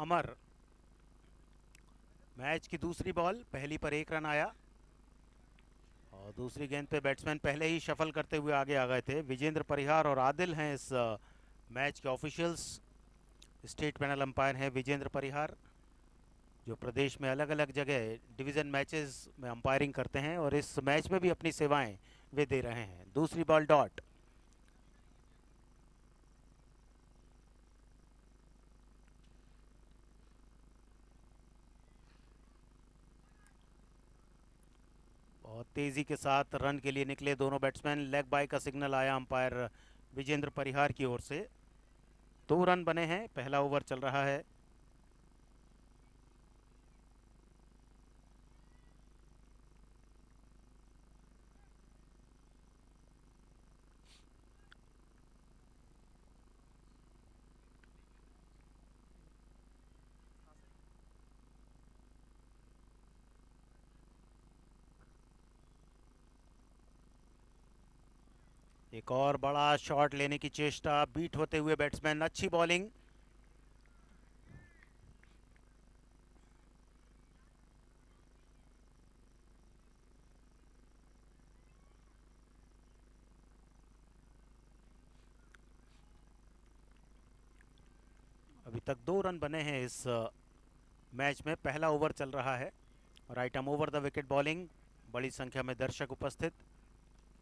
अमर। Match की दूसरी ball, पहली पर 1 रन आया और दूसरी गेंद पे बैट्समैन पहले ही शफल करते हुए आगे आ गए थे। विजेंद्र परिहार और आदिल हैं इस मैच के ऑफिशियल्स। स्टेट पैनल अंपायर हैं विजेंद्र परिहार, जो प्रदेश में अलग अलग जगह डिवीज़न मैचेस में अंपायरिंग करते हैं और इस मैच में भी अपनी सेवाएं वे दे रहे हैं। दूसरी बॉल डॉट। बहुत तेज़ी के साथ रन के लिए निकले दोनों बैट्समैन। लेग बाय का सिग्नल आया अंपायर विजेंद्र परिहार की ओर से। 2 रन बने हैं, पहला ओवर चल रहा है। एक और बड़ा शॉट लेने की चेष्टा, बीट होते हुए बैट्समैन, अच्छी बॉलिंग। अभी तक 2 रन बने हैं इस मैच में, पहला ओवर चल रहा है। Right arm over the wicket bowling, बड़ी संख्या में दर्शक उपस्थित।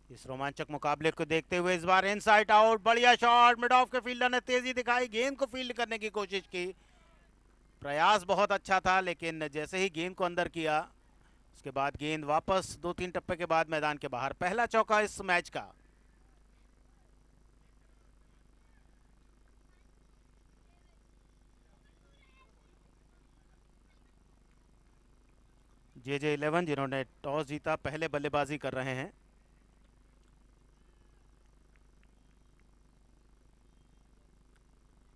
इस रोमांचक मुकाबले को देखते हुए इस बार इनसाइड आउट, बढ़िया शॉट, मिड ऑफ के फील्डर ने तेजी दिखाई, गेंद को फील्ड करने की कोशिश की। प्रयास बहुत अच्छा था, लेकिन जैसे ही गेंद को अंदर किया उसके बाद गेंद वापस 2-3 टप्पे के बाद मैदान के बाहर। पहला चौका इस मैच का। JJ 11 जिन्होंने टॉस जीता, पहले बल्लेबाजी कर रहे हैं।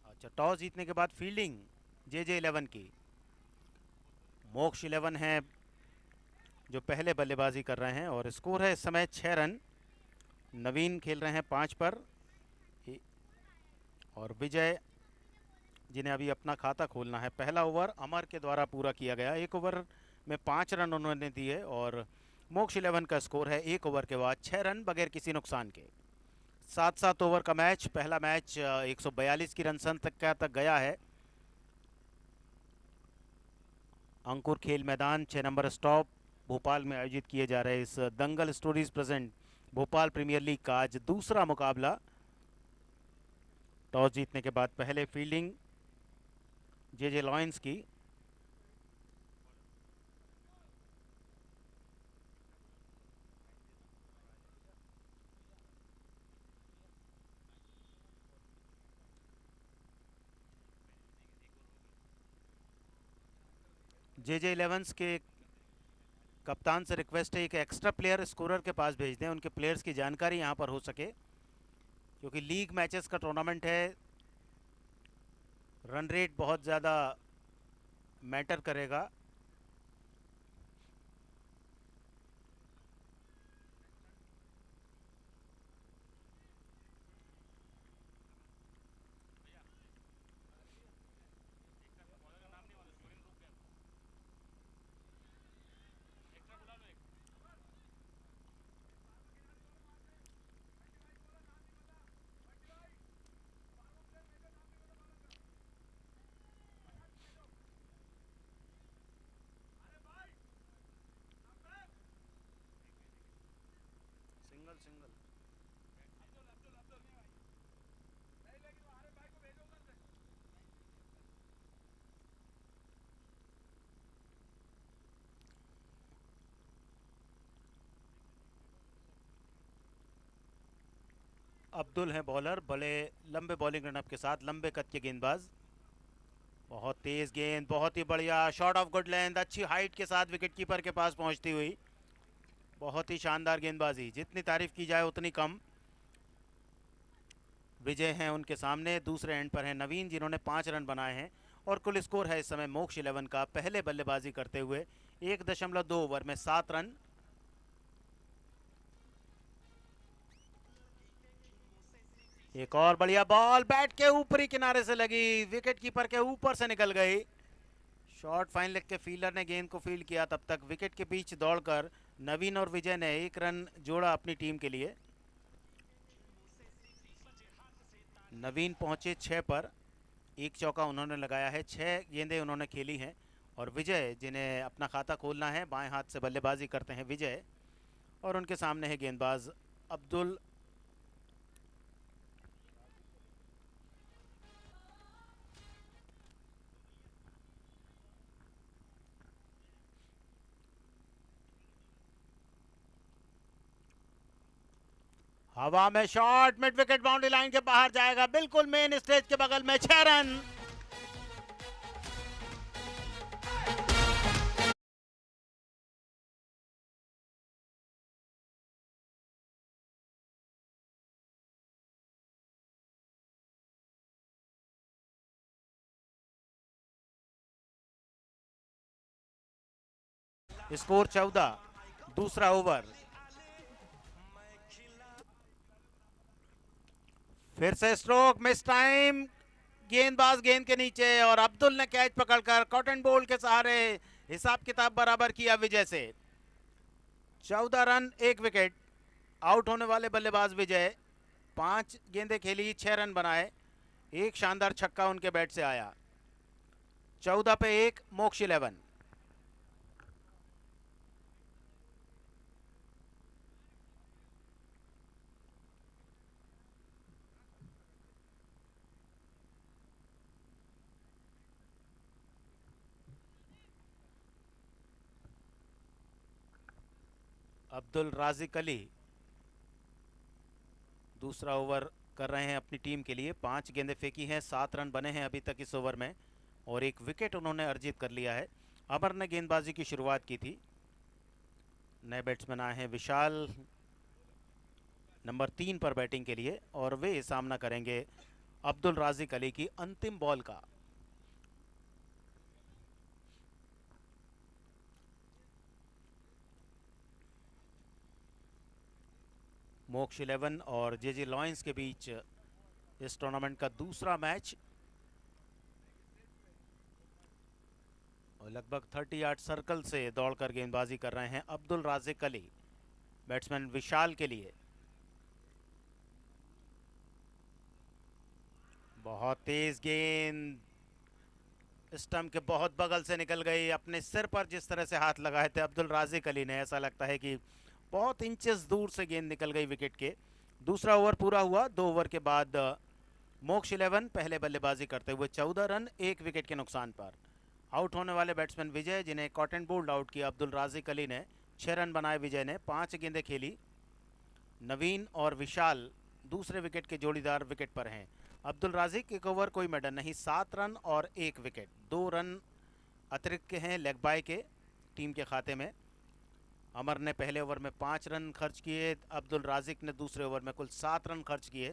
अच्छा, टॉस जीतने के बाद फील्डिंग JJ 11 की। मोक्ष 11 है जो पहले बल्लेबाजी कर रहे हैं और स्कोर है इस समय 6 रन। नवीन खेल रहे हैं 5 पर और विजय, जिन्हें अभी अपना खाता खोलना है। पहला ओवर अमर के द्वारा पूरा किया गया, 1 ओवर में 5 रन उन्होंने दिए और मोक्ष 11 का स्कोर है 1 ओवर के बाद 6 रन बगैर किसी नुकसान के। 7-7 ओवर का मैच, पहला मैच 142 की रन संख्या तक गया है। अंकुर खेल मैदान 6 नंबर स्टॉप भोपाल में आयोजित किए जा रहे इस Dangal stories present Bhopal premier league का आज दूसरा मुकाबला। टॉस जीतने के बाद पहले फील्डिंग JJ लॉयंस की। JJ 11 के कप्तान से रिक्वेस्ट है एक एक्स्ट्रा प्लेयर स्कोरर के पास भेज दें, उनके प्लेयर्स की जानकारी यहाँ पर हो सके, क्योंकि लीग मैचेस का टूर्नामेंट है। रन रेट बहुत ज़्यादा मैटर करेगा। Single single. अब्दुल हैं बॉलर, बड़े लंबे बॉलिंग रनअप के साथ, लंबे कद के गेंदबाज। बहुत तेज गेंद, बहुत ही बढ़िया शॉट ऑफ गुड लेंथ, अच्छी हाइट के साथ विकेट कीपर के पास पहुंचती हुई। बहुत ही शानदार गेंदबाजी, जितनी तारीफ की जाए उतनी कम। विजय हैं उनके सामने, दूसरे एंड पर हैं नवीन जिन्होंने 5 रन बनाए हैं और कुल स्कोर है इस समय मोक्ष 11 का पहले बल्लेबाजी करते हुए 1.2 ओवर में 7 रन। एक और बढ़िया बॉल बैट के ऊपरी किनारे से लगी, विकेट कीपर के ऊपर से निकल गई। शॉर्ट फाइन लेग के फील्डर ने गेंद को फील्ड किया, तब तक विकेट के बीच दौड़कर नवीन और विजय ने एक रन जोड़ा अपनी टीम के लिए। नवीन पहुंचे 6 पर, एक चौका उन्होंने लगाया है, 6 गेंदें उन्होंने खेली हैं। और विजय, जिन्हें अपना खाता खोलना है, बाएं हाथ से बल्लेबाजी करते हैं विजय, और उनके सामने है गेंदबाज अब्दुल। हवा में shot, mid wicket boundary line के बाहर जाएगा, बिल्कुल मेन स्टेज के बगल में, 6 रन। स्कोर 14, दूसरा ओवर। फिर से स्ट्रोक, मिस टाइम, गेंदबाज गेंद के नीचे, और अब्दुल ने कैच पकड़कर कॉटन बोल्ट के सहारे हिसाब किताब बराबर किया विजय से। 14 रन, 1 विकेट। आउट होने वाले बल्लेबाज विजय, 5 गेंदें खेली, 6 रन बनाए, एक शानदार छक्का उनके बैट से आया। 14 पे 1, मोक्ष 11। अब्दुल राजिक अली दूसरा ओवर कर रहे हैं अपनी टीम के लिए। 5 गेंदें फेंकी हैं, 7 रन बने हैं अभी तक इस ओवर में, और एक विकेट उन्होंने अर्जित कर लिया है। अमर ने गेंदबाजी की शुरुआत की थी। नए बैट्समैन आए हैं विशाल नंबर 3 पर बैटिंग के लिए, और वे सामना करेंगे अब्दुल राजिक अली की अंतिम बॉल का। मोक्ष 11 और जे लॉयंस के बीच इस टूर्नामेंट का दूसरा मैच, और लगभग 30 यार्ड सर्कल से दौड़कर गेंदबाजी कर रहे हैं अब्दुल राजिक अली, बैट्समैन विशाल के लिए। बहुत तेज गेंद, स्टंप के बहुत बगल से निकल गई। अपने सिर पर जिस तरह से हाथ लगाए थे अब्दुल राजिक अली ने, ऐसा लगता है कि बहुत इंचेस दूर से गेंद निकल गई विकेट के। दूसरा ओवर पूरा हुआ। 2 ओवर के बाद मोक्ष 11 पहले बल्लेबाजी करते हुए 14 रन, 1 विकेट के नुकसान पर। आउट होने वाले बैट्समैन विजय, जिन्हें कॉटन बोल्ड आउट किया अब्दुल राजिक अली ने। 6 रन बनाए विजय ने, 5 गेंदें खेली। नवीन और विशाल दूसरे विकेट के जोड़ीदार विकेट पर हैं। अब्दुल राजिक एक ओवर कोई मेडन नहीं, 7 रन और 1 विकेट। 2 रन अतिरिक्त के हैं लेग बाय के टीम के खाते में। अमर ने पहले ओवर में 5 रन खर्च किए, अब्दुल राजिक ने दूसरे ओवर में कुल 7 रन खर्च किए।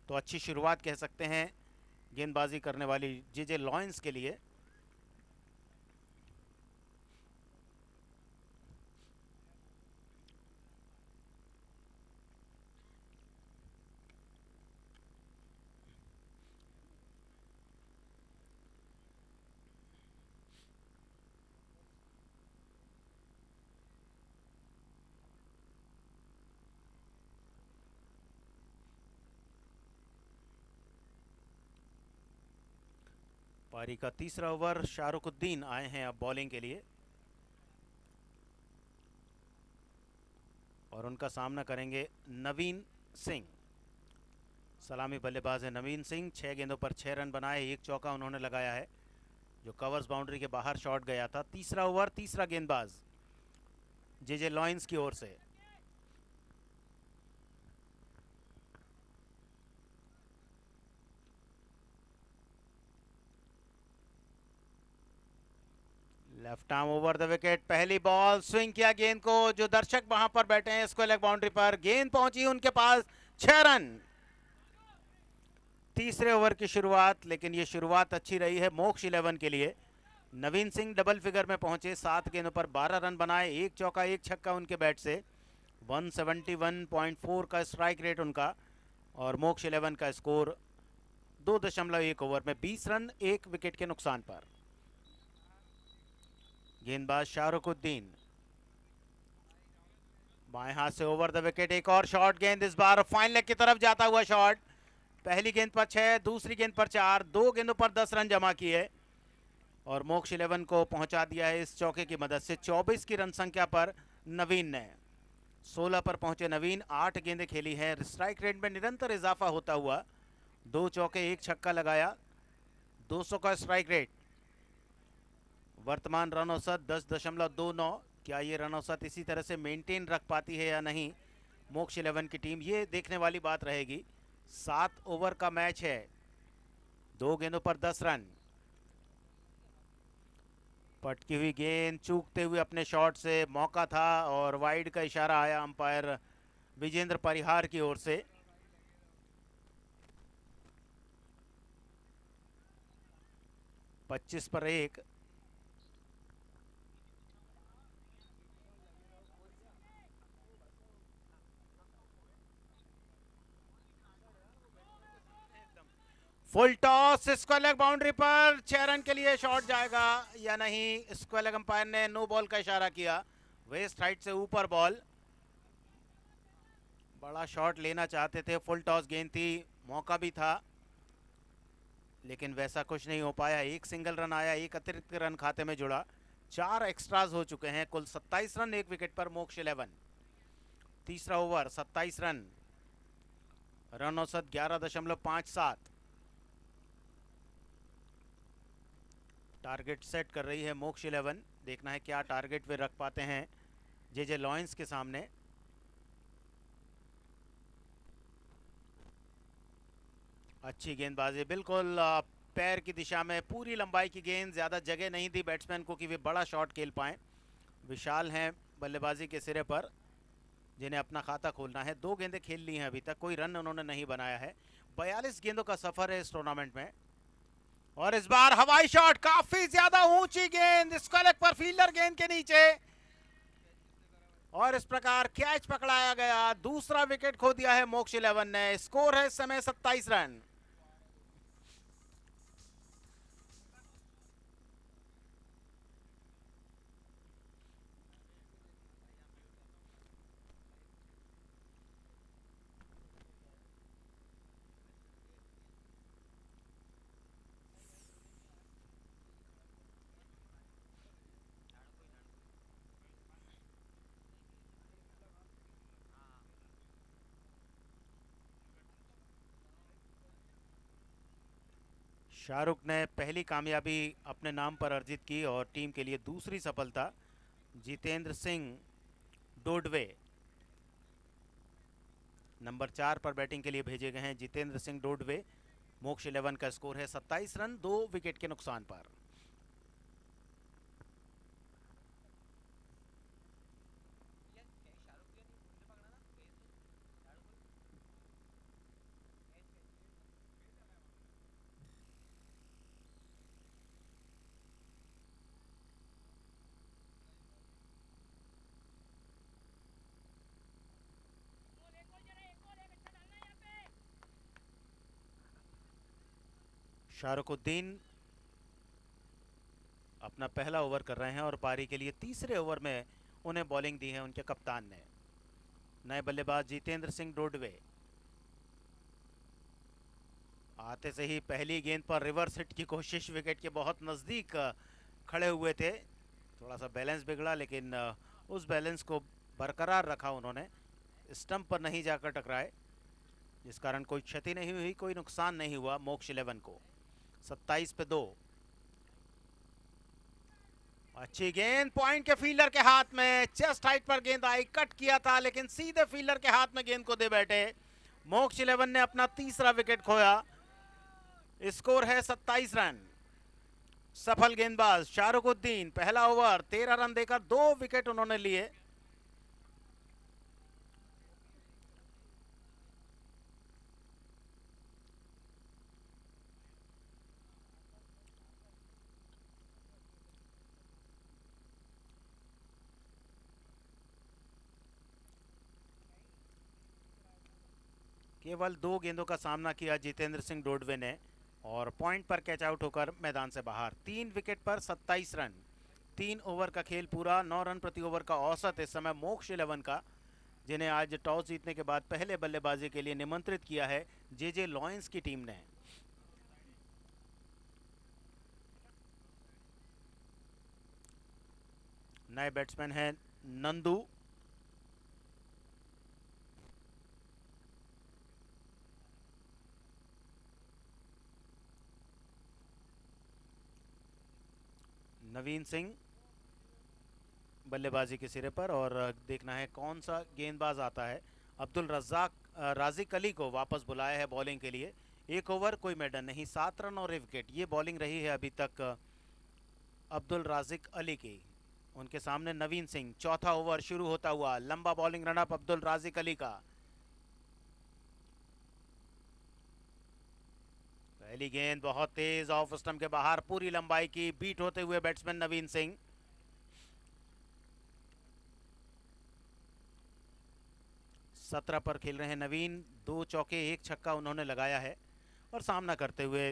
तो अच्छी शुरुआत कह सकते हैं गेंदबाजी करने वाली जे लॉयंस के लिए। पारी का तीसरा ओवर, शाहरुखुद्दीन आए हैं अब बॉलिंग के लिए, और उनका सामना करेंगे नवीन सिंह। सलामी बल्लेबाज है नवीन सिंह। 6 गेंदों पर 6 रन बनाए, एक चौका उन्होंने लगाया है जो कवर्स बाउंड्री के बाहर शॉट गया था। तीसरा ओवर, तीसरा गेंदबाज जे लॉयंस की ओर से। Left arm over the wicket, पहली बॉल, स्विंग किया गेंद को, जो दर्शक वहां पर बैठे हैं स्क्वायर लेग बाउंड्री पर, गेंद पहुंची उनके पास, 6 रन। तीसरे ओवर की शुरुआत, लेकिन ये शुरुआत अच्छी रही है मोक्ष 11 के लिए। नवीन सिंह डबल फिगर में पहुंचे, 7 गेंदों पर 12 रन बनाए, एक चौका एक छक्का उनके बैट से। 171.4 का स्ट्राइक रेट उनका, और मोक्ष 11 का स्कोर 2.1 ओवर में 20 रन, 1 विकेट के नुकसान पर। गेंदबाज शाहरुखुद्दीन बाएं हाथ से ओवर द विकेट, एक और शॉट गेंद, इस बार फाइन लेग की तरफ जाता हुआ शॉट। पहली गेंद पर 6, दूसरी गेंद पर 4, 2 गेंदों पर 10 रन जमा किए और मोक्ष 11 को पहुंचा दिया है इस चौके की मदद से। 24 की रन संख्या पर नवीन ने 16 पर पहुंचे नवीन, 8 गेंदें खेली हैं। स्ट्राइक रेट में निरंतर इजाफा होता हुआ 2 चौके 1 छक्का लगाया, 200 का स्ट्राइक रेट। वर्तमान रन औसत 10.29। क्या ये रन औसत इसी तरह से मेंटेन रख पाती है या नहीं मोक्ष 11 की टीम, ये देखने वाली बात रहेगी। 7 ओवर का मैच है, 2 गेंदों पर 10 रन। पटकी हुई गेंद, चूकते हुए अपने शॉट से मौका था और वाइड का इशारा आया अंपायर विजेंद्र परिहार की ओर से। पच्चीस पर 1। Full toss, square leg boundary पर 6 रन के लिए शॉट जाएगा या नहीं। स्क्वायर लेग अंपायर ने नो बॉल का इशारा किया। वेस्ट हाइट से ऊपर बॉल, बड़ा शॉट लेना चाहते थे, फुल टॉस गेंद थी, मौका भी था, लेकिन वैसा कुछ नहीं हो पाया। एक सिंगल रन आया, एक अतिरिक्त रन खाते में जुड़ा, 4 एक्स्ट्राज हो चुके हैं। कुल 27 रन एक विकेट पर मोक्ष 11। तीसरा ओवर 27 रन, रन औसत 11.57। टारगेट सेट कर रही है मोक्ष 11। देखना है क्या टारगेट वे रख पाते हैं जे लॉयंस के सामने। अच्छी गेंदबाजी, बिल्कुल पैर की दिशा में पूरी लंबाई की गेंद, ज़्यादा जगह नहीं दी बैट्समैन को कि वे बड़ा शॉट खेल पाएं। विशाल हैं बल्लेबाजी के सिरे पर, जिन्हें अपना खाता खोलना है। 2 गेंदें खेल ली हैं अभी तक, कोई रन उन्होंने नहीं बनाया है। 42 गेंदों का सफर है इस टूर्नामेंट में। और इस बार हवाई शॉट, काफी ज्यादा ऊंची गेंद, स्क्वायर लेग पर फील्डर गेंद के नीचे और इस प्रकार कैच पकड़ाया गया। दूसरा विकेट खो दिया है मोक्ष 11 ने। स्कोर है इस समय 27 रन। शाहरुख ने पहली कामयाबी अपने नाम पर अर्जित की और टीम के लिए दूसरी सफलता। जितेंद्र सिंह डोडवे नंबर 4 पर बैटिंग के लिए भेजे गए हैं। जितेंद्र सिंह डोडवे। मोक्ष 11 का स्कोर है 27 रन 2 विकेट के नुकसान पर। शाहरुखुद्दीन अपना पहला ओवर कर रहे हैं और पारी के लिए तीसरे ओवर में उन्हें बॉलिंग दी है उनके कप्तान ने। नए बल्लेबाज जितेंद्र सिंह डोडवे। आते से ही पहली गेंद पर रिवर्स हिट की कोशिश, विकेट के बहुत नज़दीक खड़े हुए थे। थोड़ा सा बैलेंस बिगड़ा, लेकिन उस बैलेंस को बरकरार रखा उन्होंने, स्टंप पर नहीं जाकर टकराए, जिस कारण कोई क्षति नहीं हुई, कोई नुकसान नहीं हुआ मोक्ष 11 को। 27 पे 2। अच्छी गेंद, पॉइंट के फील्डर के हाथ में, चेस्ट हाइट पर गेंद आई, कट किया था लेकिन सीधे फील्डर के हाथ में गेंद को दे बैठे। मोक्ष 11 ने अपना तीसरा विकेट खोया। स्कोर है 27 रन। सफल गेंदबाज शाहरुखुद्दीन, पहला ओवर 13 रन देकर 2 विकेट उन्होंने लिए। केवल 2 गेंदों का सामना किया जितेंद्र सिंह डोडवे ने और पॉइंट पर कैच आउट होकर मैदान से बाहर। 3 विकेट पर 27 रन। 3 ओवर का खेल पूरा, 9 रन प्रति ओवर का औसत इस समय मोक्ष 11 का, जिन्हें आज टॉस जीतने के बाद पहले बल्लेबाजी के लिए निमंत्रित किया है जे लॉयंस की टीम ने। नए बैट्समैन हैं नंदू, नवीन सिंह बल्लेबाजी के सिरे पर, और देखना है कौन सा गेंदबाज आता है। अब्दुल रज्जाक राजिक अली को वापस बुलाया है बॉलिंग के लिए। 1 ओवर कोई मेडन नहीं, 7 रन और 1 विकेट, ये बॉलिंग रही है अभी तक अब्दुल राजिक अली की। उनके सामने नवीन सिंह। चौथा ओवर शुरू होता हुआ, लंबा बॉलिंग रनअप अब्दुल राजिक अली का। पहली गेंद बहुत तेज ऑफ स्टंप के बाहर, पूरी लंबाई की, बीट होते हुए बैट्समैन नवीन सिंह। सत्रह पर खेल रहे हैं नवीन, 2 चौके 1 छक्का उन्होंने लगाया है, और सामना करते हुए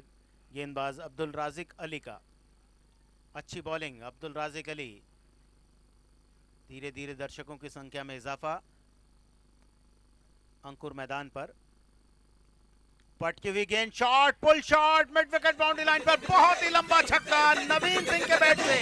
गेंदबाज अब्दुल राजिक अली का। अच्छी बॉलिंग अब्दुल राजिक अली। धीरे धीरे दर्शकों की संख्या में इजाफा अंकुर मैदान पर। पटकी हुई गेंद, shot, pull shot, mid wicket boundary line पर, बहुत ही लंबा छक्का नवीन सिंह के बैट से।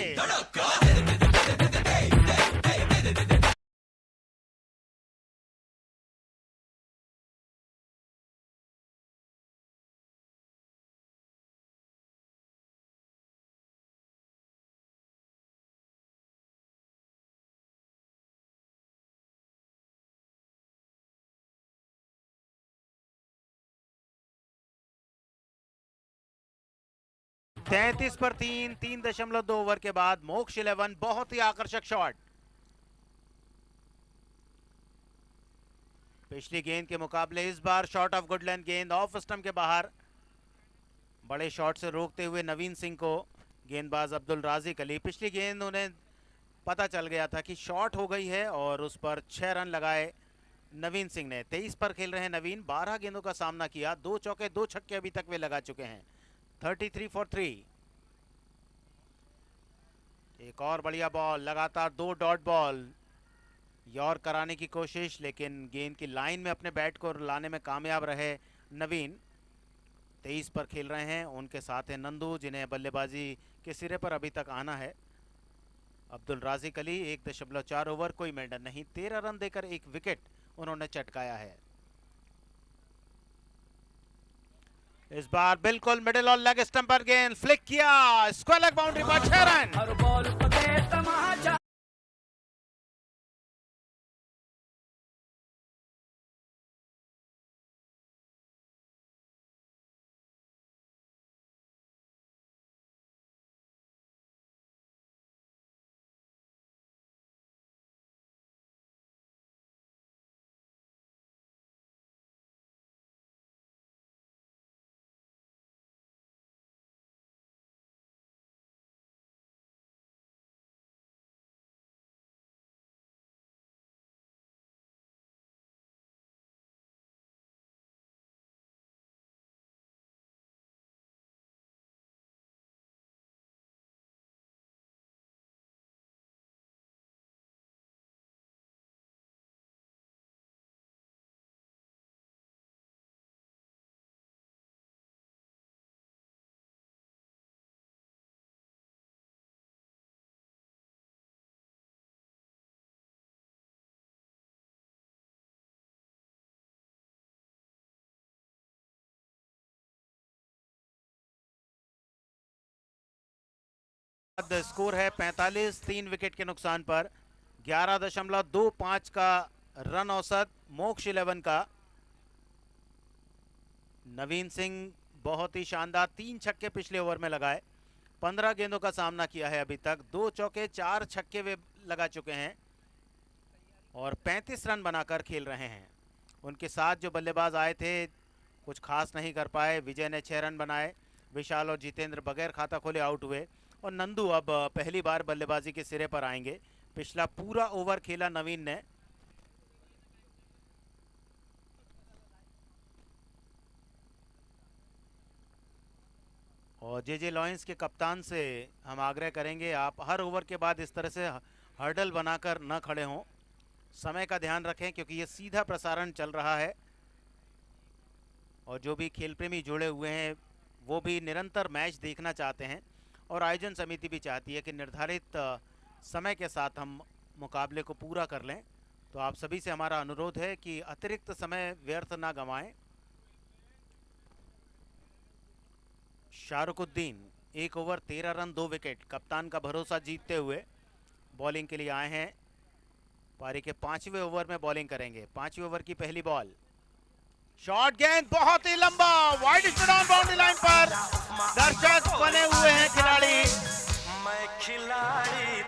33 पर 3, 3.2 ओवर के बाद मोक्ष 11, बहुत ही आकर्षक शॉट। पिछली गेंद के मुकाबले इस बार शॉट ऑफ गुड लेंथ गेंद ऑफ स्टंप के बाहर, बड़े शॉट से रोकते हुए नवीन सिंह को गेंदबाज अब्दुल राजिक अली। पिछली गेंद उन्हें पता चल गया था कि शॉट हो गई है, और उस पर 6 रन लगाए नवीन सिंह ने। 23 पर खेल रहे हैं नवीन, 12 गेंदों का सामना किया, 2 चौके 2 छक्के अभी तक वे लगा चुके हैं। 33 फॉर 3। एक और बढ़िया बॉल, लगातार 2 डॉट बॉल, यॉर्क कराने की कोशिश, लेकिन गेंद की लाइन में अपने बैट को लाने में कामयाब रहे नवीन। 23 पर खेल रहे हैं, उनके साथ है नंदू, जिन्हें बल्लेबाजी के सिरे पर अभी तक आना है। अब्दुल राजिक अली 1.4 ओवर, कोई मेडन नहीं, 13 रन देकर 1 विकेट उन्होंने चटकाया है। इस बार बिल्कुल मिडिल और लेग स्टंप पर गेंद फ्लिक किया, स्क्वायर लेग बाउंड्री पर 6 रन। स्कोर है 45, 3 विकेट के नुकसान पर। 11.25 का रन औसत मोक्ष 11 का। नवीन सिंह बहुत ही शानदार 3 छक्के पिछले ओवर में लगाए, 15 गेंदों का सामना किया है अभी तक, 2 चौके 4 छक्के वे लगा चुके हैं, और 35 रन बनाकर खेल रहे हैं। उनके साथ जो बल्लेबाज आए थे कुछ खास नहीं कर पाए। विजय ने 6 रन बनाए, विशाल और जितेंद्र बगैर खाता खोले आउट हुए, और नंदू अब पहली बार बल्लेबाजी के सिरे पर आएंगे। पिछला पूरा ओवर खेला नवीन ने। और जे लॉयंस के कप्तान से हम आग्रह करेंगे, आप हर ओवर के बाद इस तरह से हर्डल बनाकर न खड़े हों, समय का ध्यान रखें, क्योंकि ये सीधा प्रसारण चल रहा है और जो भी खेल प्रेमी जुड़े हुए हैं वो भी निरंतर मैच देखना चाहते हैं और आयोजन समिति भी चाहती है कि निर्धारित समय के साथ हम मुकाबले को पूरा कर लें। तो आप सभी से हमारा अनुरोध है कि अतिरिक्त समय व्यर्थ ना गंवाएं। शाहरुखुद्दीन 1 ओवर 13 रन 2 विकेट, कप्तान का भरोसा जीतते हुए बॉलिंग के लिए आए हैं। पारी के 5वें ओवर में बॉलिंग करेंगे। 5वें ओवर की पहली बॉल, शॉट गेंद बहुत ही लंबा, वाइड स्टोन बाउंड्री लाइन पर, दर्शक बने हुए हैं खिलाड़ी। मैं खिलाड़ी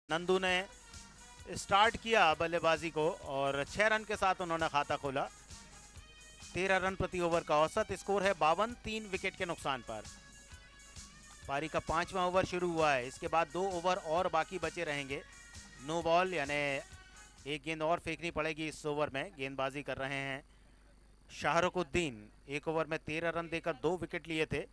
नंदू ने स्टार्ट किया बल्लेबाजी को और 6 रन के साथ उन्होंने खाता खोला। 13 रन प्रति ओवर का औसत स्कोर है 52, 3 विकेट के नुकसान पर। पारी का 5वां ओवर शुरू हुआ है, इसके बाद 2 ओवर और बाकी बचे रहेंगे। नो बॉल, यानी एक गेंद और फेंकनी पड़ेगी इस ओवर में। गेंदबाजी कर रहे हैं शाहरुखुद्दीन। 1 ओवर में 13 रन देकर 2 विकेट लिए थे।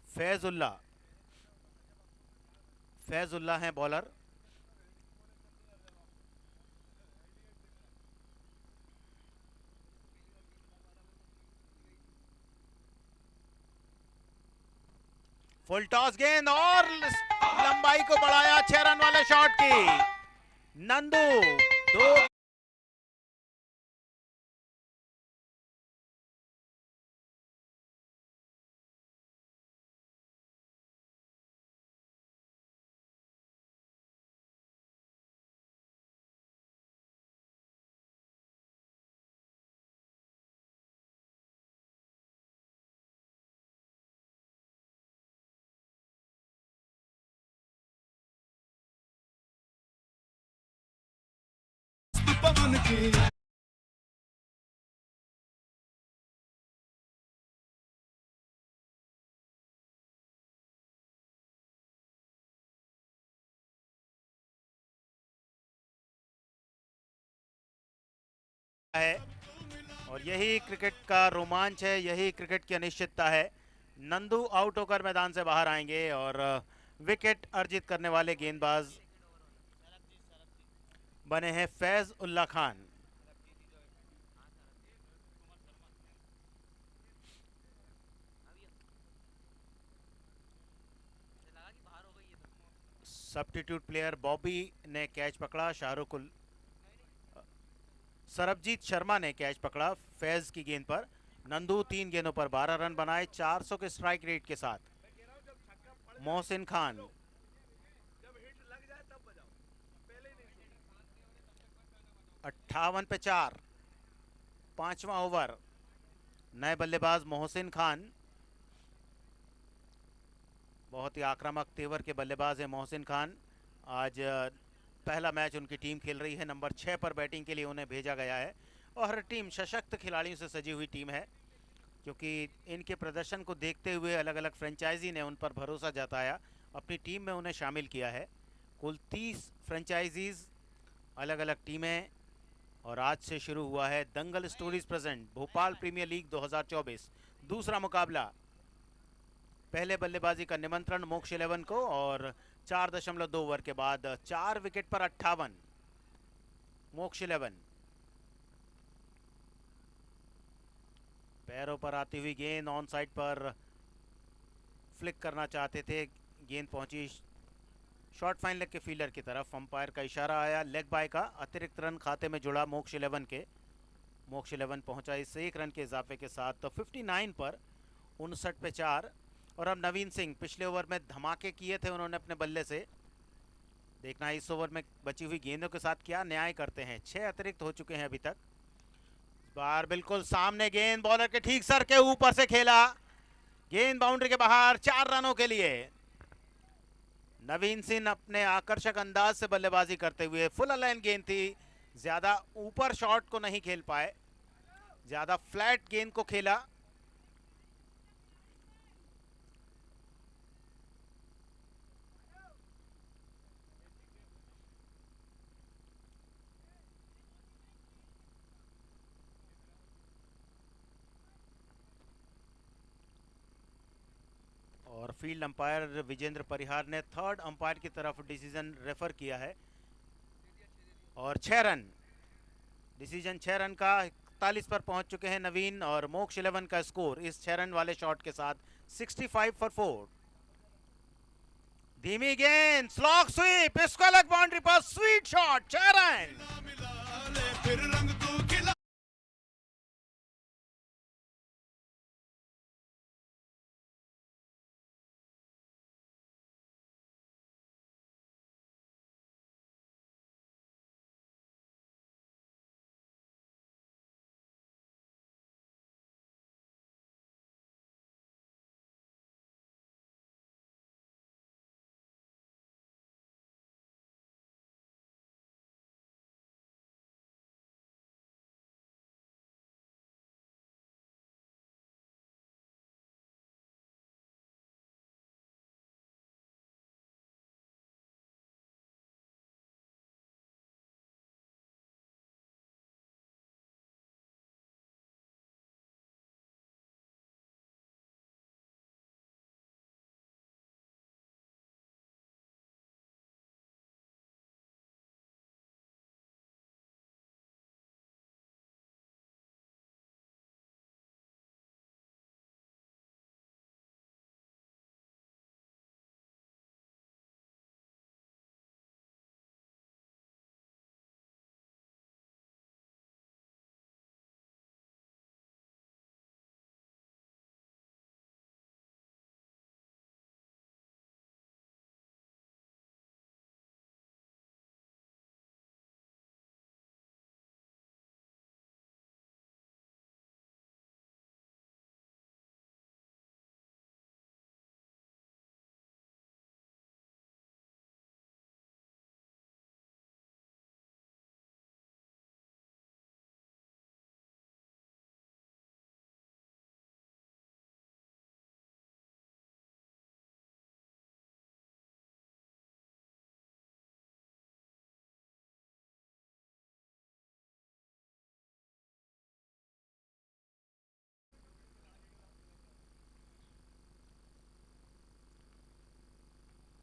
फैजुल्ला हैं बॉलर। फुल टॉस गेंद और लंबाई को बढ़ाया 6 रन वाले शॉट की। नंदू 2 है और यही क्रिकेट का रोमांच है, यही क्रिकेट की अनिश्चितता है। नंदू आउट होकर मैदान से बाहर आएंगे और विकेट अर्जित करने वाले गेंदबाज बने हैं फैज उल्ला खान। सब्स्टिट्यूट प्लेयर बॉबी ने कैच पकड़ा, सरबजीत शर्मा ने कैच पकड़ा फैज की गेंद पर। नंदू 3 गेंदों पर 12 रन बनाए 400 के स्ट्राइक रेट के साथ। मोहसिन खान 58 पे 4, 5वां ओवर। नए बल्लेबाज मोहसिन खान, बहुत ही आक्रामक तेवर के बल्लेबाज हैं मोहसिन खान। आज पहला मैच उनकी टीम खेल रही है। नंबर 6 पर बैटिंग के लिए उन्हें भेजा गया है और हर टीम सशक्त खिलाड़ियों से सजी हुई टीम है, क्योंकि इनके प्रदर्शन को देखते हुए अलग अलग फ्रेंचाइजी ने उन पर भरोसा जताया, अपनी टीम में उन्हें शामिल किया है। कुल 30 फ्रेंचाइजीज, अलग अलग टीमें, और आज से शुरू हुआ है Dangal stories present Bhopal premier league 2024। दूसरा मुकाबला, पहले बल्लेबाजी का निमंत्रण मोक्ष 11 को और 4.2 ओवर के बाद 4 विकेट पर 58। मोक्ष 11 पैरों पर आती हुई गेंद ऑन साइड पर फ्लिक करना चाहते थे, गेंद पहुंची शॉर्ट फाइन लेग के फील्डर की तरफ। अंपायर का इशारा आया लेग बाय का, अतिरिक्त रन खाते में जुड़ा मोक्ष 11 के। मोक्ष 11 पहुंचा इस 1 रन के इजाफे के साथ तो 59 पर 59 पे 4। और अब नवीन सिंह, पिछले ओवर में धमाके किए थे उन्होंने अपने बल्ले से। देखना है इस ओवर में बची हुई गेंदों के साथ क्या न्याय करते हैं। 6 अतिरिक्त हो चुके हैं अभी तक। बार बिल्कुल सामने गेंद, बॉलर के ठीक सर के ऊपर से खेला, गेंद बाउंड्री के बाहर, 4 रनों के लिए। नवीन सिंह अपने आकर्षक अंदाज से बल्लेबाजी करते हुए, फुल अलाइन गेंद थी, ज्यादा ऊपर शॉट को नहीं खेल पाए, ज्यादा फ्लैट गेंद को खेला। और फील्ड अंपायर विजेंद्र परिहार ने थर्ड अंपायर की तरफ डिसीजन रेफर किया है और 6 रन, डिसीजन 6 रन का। 41 पर पहुंच चुके हैं नवीन और मोक्ष 11 का स्कोर इस 6 रन वाले शॉट के साथ 65 फॉर 4। धीमी गेंद, स्लॉग स्वीप, इसको अलग बाउंड्री पर, स्वीट शॉट, 6 रन।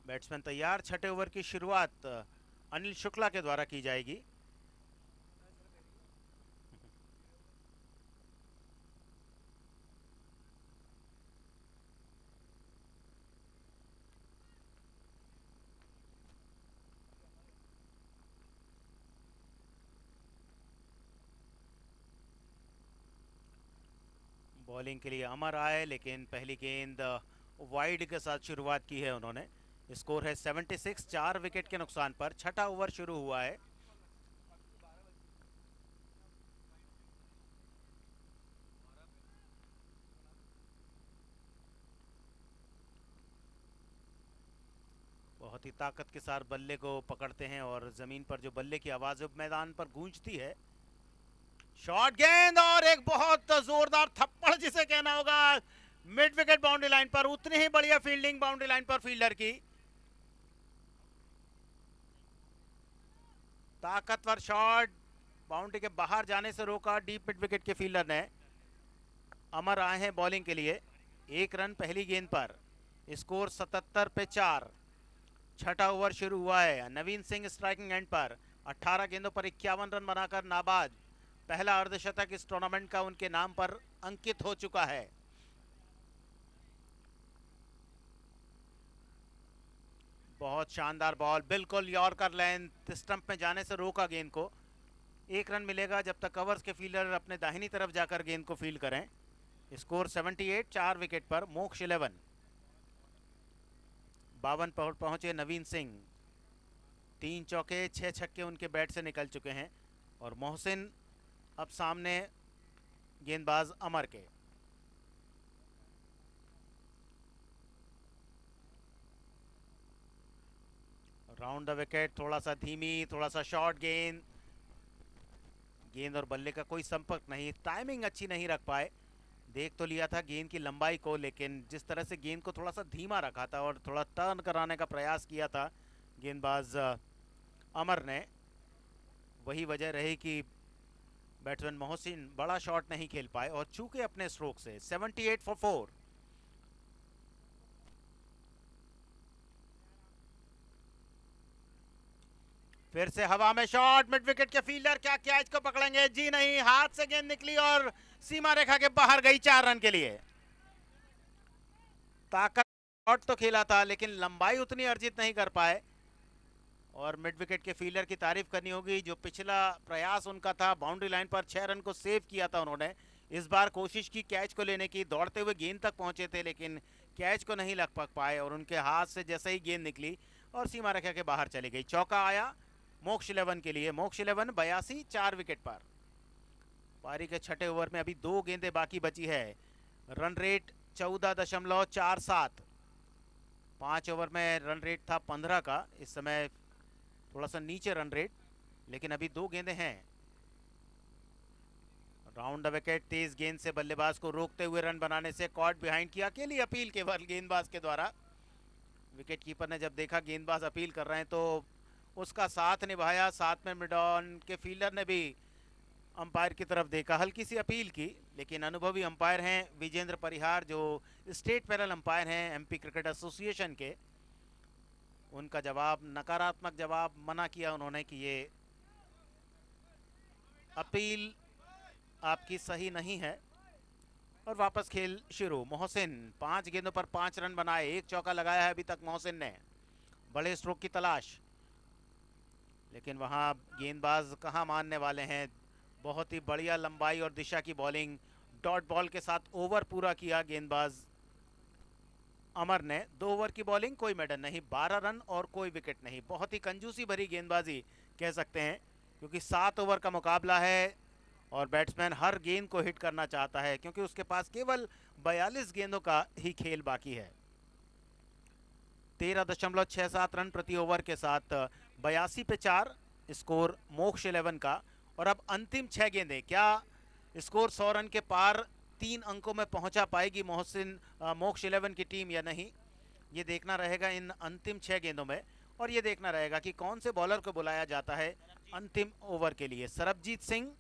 बैट्समैन तैयार, छठे ओवर की शुरुआत अनिल शुक्ला के द्वारा की जाएगी। बॉलिंग के लिए अमर आए, लेकिन पहली गेंद वाइड के साथ शुरुआत की है उन्होंने। स्कोर है 76, 4 विकेट के नुकसान पर छठा ओवर शुरू हुआ है। बहुत ही ताकत के साथ बल्ले को पकड़ते हैं और जमीन पर जो बल्ले की आवाज मैदान पर गूंजती है। शॉर्ट गेंद और एक बहुत जोरदार थप्पड़ जिसे कहना होगा, मिड विकेट बाउंड्री लाइन पर। उतनी ही बढ़िया फील्डिंग बाउंड्री लाइन पर फील्डर की, ताकतवर शॉट, बाउंड्री के बाहर जाने से रोका डीप मिड विकेट के फील्डर ने। अमर आए हैं बॉलिंग के लिए, 1 रन पहली गेंद पर, स्कोर 77 पे 4। छठा ओवर शुरू हुआ है। नवीन सिंह स्ट्राइकिंग एंड पर, 18 गेंदों पर 51 रन बनाकर नाबाद। पहला अर्धशतक इस टूर्नामेंट का उनके नाम पर अंकित हो चुका है। बहुत शानदार बॉल, बिल्कुल यॉर्कर लेंथ, स्टंप में जाने से रोका गेंद को। 1 रन मिलेगा जब तक कवर्स के फील्डर अपने दाहिनी तरफ जाकर गेंद को फील्ड करें। स्कोर 78, 4 विकेट पर मोक्ष 11। 52 पर पहुंचे नवीन सिंह, 3 चौके 6 छक्के उनके बैट से निकल चुके हैं और मोहसिन अब सामने गेंदबाज अमर के। राउंड द विकेट, थोड़ा सा धीमी, थोड़ा सा शॉर्ट गेंद, गेंद और बल्ले का कोई संपर्क नहीं, टाइमिंग अच्छी नहीं रख पाए। देख तो लिया था गेंद की लंबाई को, लेकिन जिस तरह से गेंद को थोड़ा सा धीमा रखा था और थोड़ा टर्न कराने का प्रयास किया था गेंदबाज अमर ने, वही वजह रही कि बैट्समैन मोहसिन बड़ा शॉट नहीं खेल पाए और चूके अपने स्ट्रोक से। 78 फॉर 4। फिर से हवा में शॉट, मिड विकेट के फील्डर क्या कैच को पकड़ेंगे? जी नहीं, हाथ से गेंद निकली और सीमा रेखा के बाहर गई 4 रन के लिए। ताकत शॉट तो खेला था लेकिन लंबाई उतनी अर्जित नहीं कर पाए। और मिड विकेट के फील्डर की तारीफ करनी होगी, जो पिछला प्रयास उनका था बाउंड्री लाइन पर 6 रन को सेव किया था उन्होंने, इस बार कोशिश की कैच को लेने की, दौड़ते हुए गेंद तक पहुंचे थे लेकिन कैच को नहीं लग पाए और उनके हाथ से जैसे ही गेंद निकली और सीमा रेखा के बाहर चली गई। चौका आया मोक्ष 11 के लिए। मोक्ष 11 82 4 विकेट पर। पारी के छठे ओवर में अभी 2 गेंदें बाकी बची है। Run rate 14.47। 5 ओवर में रन रेट था 15 का, इस समय थोड़ा सा नीचे रन रेट, लेकिन अभी 2 गेंदें हैं। राउंड द विकेट, तेज गेंद से बल्लेबाज को रोकते हुए रन बनाने से कॉट बिहाइंड की अकेली अपील केवल गेंदबाज के द्वारा। विकेट कीपर ने जब देखा गेंदबाज अपील कर रहे हैं तो उसका साथ निभाया। साथ में मिड ऑन के फील्डर ने भी अंपायर की तरफ देखा, हल्की सी अपील की, लेकिन अनुभवी अंपायर हैं विजेंद्र परिहार, जो स्टेट पैनल अंपायर हैं एमपी क्रिकेट एसोसिएशन के। उनका जवाब नकारात्मक जवाब, मना किया उन्होंने कि ये अपील आपकी सही नहीं है और वापस खेल शुरू। मोहसिन 5 गेंदों पर 5 रन बनाए, 1 चौका लगाया है अभी तक मोहसिन ने। बड़े स्ट्रोक की तलाश, लेकिन वहां गेंदबाज कहां मानने वाले हैं। बहुत ही बढ़िया लंबाई और दिशा की बॉलिंग, डॉट बॉल के साथ ओवर पूरा किया गेंदबाज अमर ने। 2 ओवर की बॉलिंग, कोई मेडल नहीं, 12 रन और कोई विकेट नहीं। बहुत ही कंजूसी भरी गेंदबाजी कह सकते हैं, क्योंकि 7 ओवर का मुकाबला है और बैट्समैन हर गेंद को हिट करना चाहता है, क्योंकि उसके पास केवल 42 गेंदों का ही खेल बाकी है। 13.67 रन प्रति ओवर के साथ 82 पे 4 स्कोर मोक्ष 11 का। और अब अंतिम 6 गेंदें, क्या स्कोर 100 रन के पार 3 अंकों में पहुंचा पाएगी मोक्ष 11 की टीम या नहीं, ये देखना रहेगा इन अंतिम 6 गेंदों में। और ये देखना रहेगा कि कौन से बॉलर को बुलाया जाता है अंतिम ओवर के लिए। सरबजीत सिंह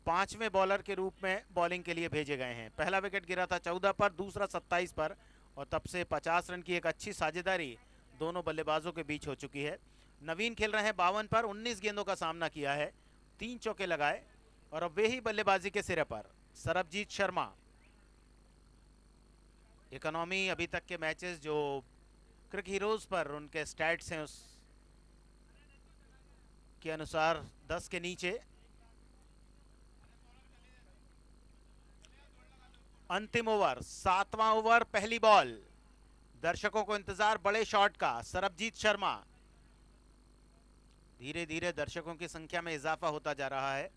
5वें बॉलर के रूप में बॉलिंग के लिए भेजे गए हैं। पहला विकेट गिरा था 14 पर, दूसरा 27 पर, और तब से 50 रन की एक अच्छी साझेदारी दोनों बल्लेबाजों के बीच हो चुकी है। नवीन खेल रहे हैं 52 पर, 19 गेंदों का सामना किया है, 3 चौके लगाए और अब वे ही बल्लेबाजी के सिरे पर। सरबजीत शर्मा, इकोनॉमी अभी तक के मैचेस जो क्रिक हीरोज पर उनके स्टैट्स हैं उस के अनुसार 10 के नीचे। अंतिम ओवर, 7वां ओवर, पहली बॉल। दर्शकों को इंतजार बड़े शॉट का। सरबजीत शर्मा, धीरे धीरे दर्शकों की संख्या में इजाफा होता जा रहा है।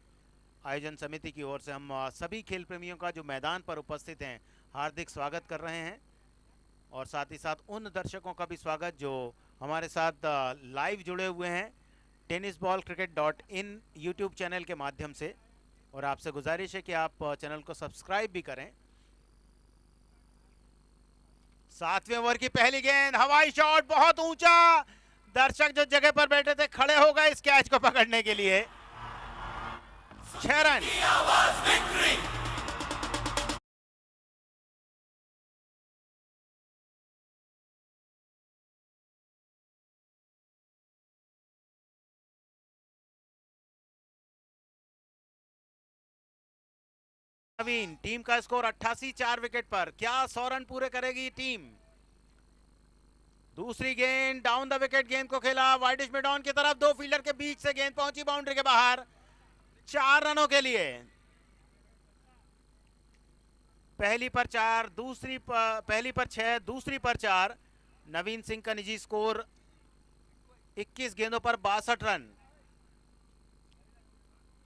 आयोजन समिति की ओर से हम सभी खेल प्रेमियों का जो मैदान पर उपस्थित हैं हार्दिक स्वागत कर रहे हैं, और साथ ही साथ उन दर्शकों का भी स्वागत जो हमारे साथ लाइव जुड़े हुए हैं tennisballcricket.in यूट्यूब चैनल के माध्यम से। और आपसे गुजारिश है कि आप चैनल को सब्सक्राइब भी करें। 7वें ओवर की पहली गेंद, हवाई शॉट बहुत ऊंचा, दर्शक जो जगह पर बैठे थे खड़े हो गए इस कैच को पकड़ने के लिए। 6 रन। नवीन, टीम का स्कोर 88 4 विकेट पर। क्या 100 रन पूरे करेगी टीम? दूसरी गेंद डाउन द विकेट, गेंद को खेला वाइडिश मिड ऑन की तरफ, 2 फील्डर के बीच से गेंद पहुंची बाउंड्री के बाहर, 4 रनों के लिए। पहली पर 4, पहली पर 6, दूसरी पर 4। नवीन सिंह का निजी स्कोर 21 गेंदों पर 62 रन।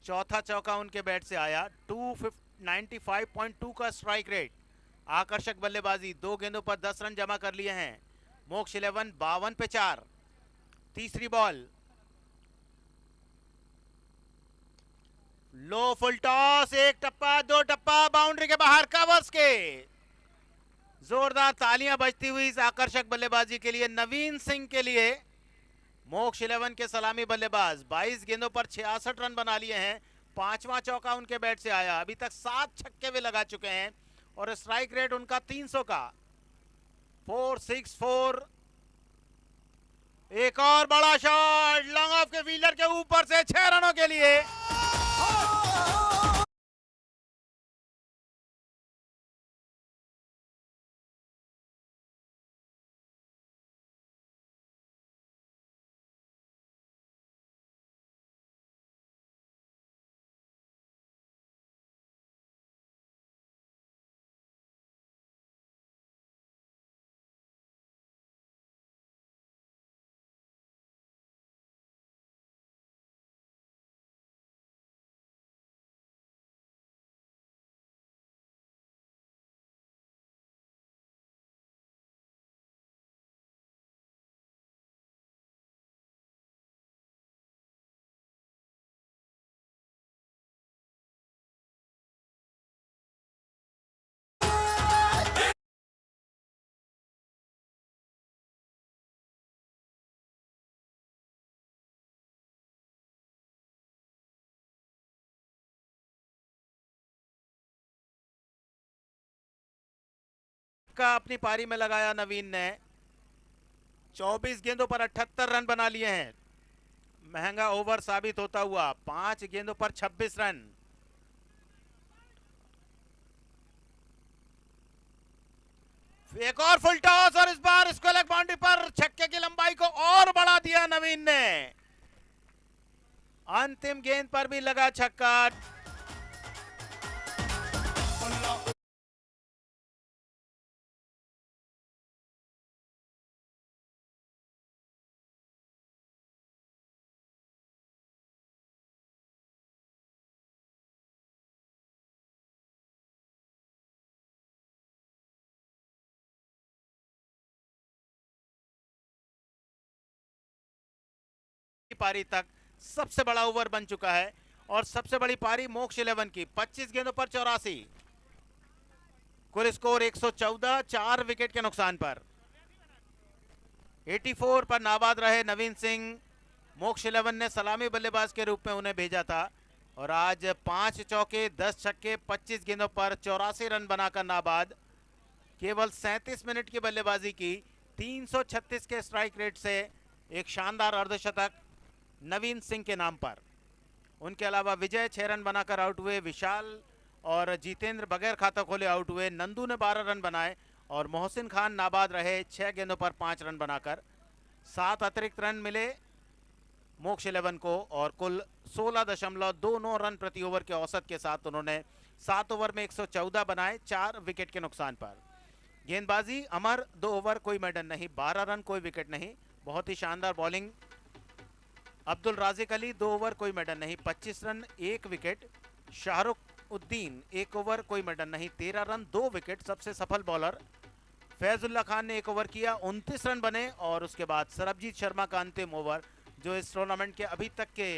चौथा चौका उनके बैट से आया। 295.2 का स्ट्राइक रेट। आकर्षक बल्लेबाजी, 2 गेंदों पर 10 रन जमा कर लिए हैं मोक्ष 11। 52 पे 4। तीसरी बॉल, लो फुल टॉस, एक टप्पा, दो टप्पा, बाउंड्री के बाहर, कवर्स के। जोरदार तालियां बजती हुई इस आकर्षक बल्लेबाजी के लिए, नवीन सिंह के लिए। मोक्ष 11 के सलामी बल्लेबाज 22 गेंदों पर 66 रन बना लिए हैं। पांचवा चौका उनके बैट से आया। अभी तक 7 छक्के वे लगा चुके हैं और स्ट्राइक रेट उनका 300 का। 464। एक और बड़ा शॉट लॉन्ग ऑफ के फील्डर के ऊपर से 6 रनों के लिए। का अपनी पारी में लगाया नवीन ने। 24 गेंदों पर 78 रन बना लिए हैं। महंगा ओवर साबित होता हुआ। 5 गेंदों पर 26 रन। एक और फुल टॉस और इस बार स्क्वायर लेग बाउंड्री पर छक्के की लंबाई को और बढ़ा दिया नवीन ने। अंतिम गेंद पर भी लगा छक्का। पारी तक सबसे बड़ा ओवर बन चुका है और सबसे बड़ी पारी मोक्ष 11 की। 25 गेंदों पर 84। कुल स्कोर 114, 4 विकेट के नुकसान पर। 84 पर नाबाद रहे नवीन सिंह। मोक्ष 11 ने सलामी बल्लेबाज के रूप में उन्हें भेजा था और आज 5 चौके, 10 छक्के, 25 गेंदों पर 84 रन बनाकर नाबाद। केवल 37 मिनट की बल्लेबाजी की। 336 के स्ट्राइक रेट से एक शानदार अर्धशतक नवीन सिंह के नाम पर। उनके अलावा विजय 6 रन बनाकर आउट हुए। विशाल और जितेंद्र बगैर खाता खोले आउट हुए। नंदू ने 12 रन बनाए और मोहसिन खान नाबाद रहे 6 गेंदों पर 5 रन बनाकर। 7 अतिरिक्त रन मिले मोक्ष 11 को और कुल 16.29 रन प्रति ओवर के औसत के साथ उन्होंने 7 ओवर में 114 बनाए, 4 विकेट के नुकसान पर। गेंदबाजी अमर, 2 ओवर कोई मेडन नहीं, 12 रन कोई विकेट नहीं। बहुत ही शानदार बॉलिंग अब्दुल राजिक अली, 2 ओवर कोई मेडन नहीं, 25 run 1 wicket. Shahrukh Uddin 1 over कोई मेडन नहीं, 13 रन 2 विकेट। सबसे सफल बॉलर फैजुल्ला खान ने 1 ओवर किया, 29 रन बने। और उसके बाद सरबजीत शर्मा का अंतिम ओवर, जो इस टूर्नामेंट के अभी तक के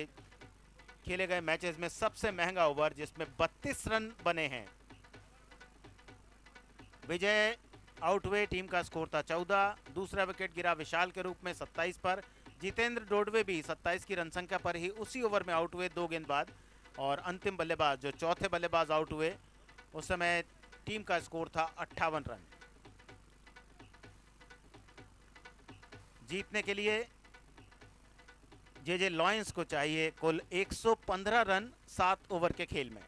खेले गए मैचेस में सबसे महंगा ओवर, जिसमें 32 रन बने हैं। विजय आउट हुए, टीम का स्कोर था 14। दूसरा विकेट गिरा विशाल के रूप में 27 पर। जितेंद्र डोडवे भी 27 की रन संख्या पर ही उसी ओवर में आउट हुए 2 गेंद बाद। और अंतिम बल्लेबाज जो चौथे बल्लेबाज आउट हुए, उस समय टीम का स्कोर था 58 रन। जीतने के लिए जे लॉयंस को चाहिए कुल 115 रन 7 ओवर के खेल में।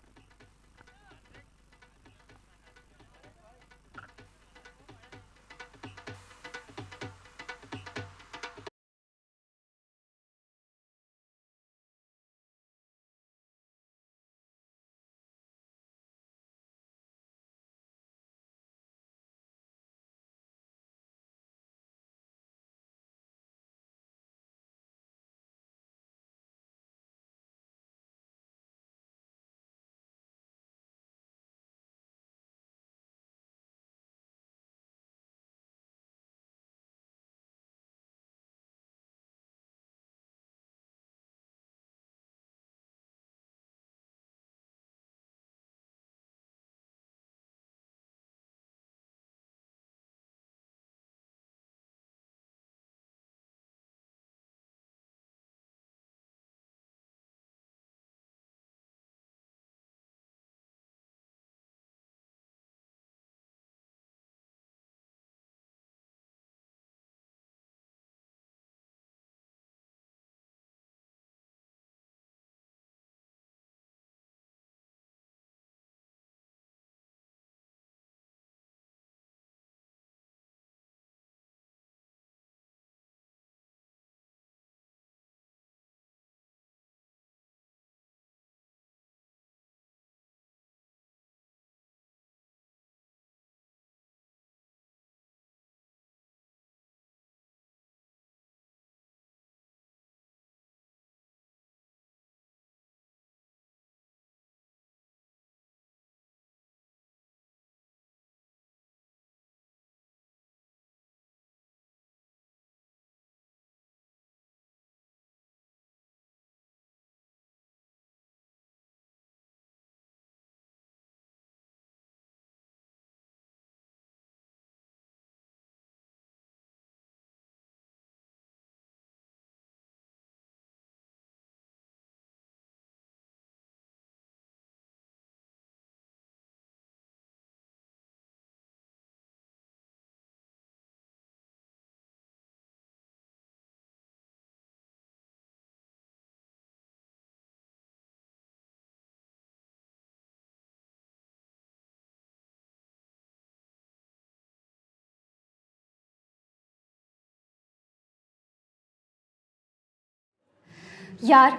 यार,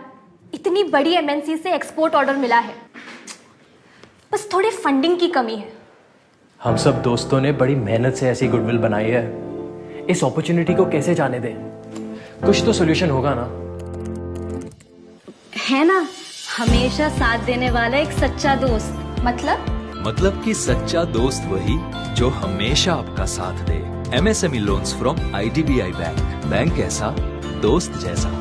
इतनी बड़ी एमएनसी से एक्सपोर्ट ऑर्डर मिला है, बस थोड़ी फंडिंग की कमी है। हम सब दोस्तों ने बड़ी मेहनत से ऐसी गुडविल बनाई है, इस अपॉर्चुनिटी को कैसे जाने दें? कुछ तो सोल्यूशन होगा ना? है ना, हमेशा साथ देने वाला एक सच्चा दोस्त। मतलब कि सच्चा दोस्त वही जो हमेशा आपका साथ दे। MSME loans from IDBI bank. Bank ऐसा, दोस्त जैसा।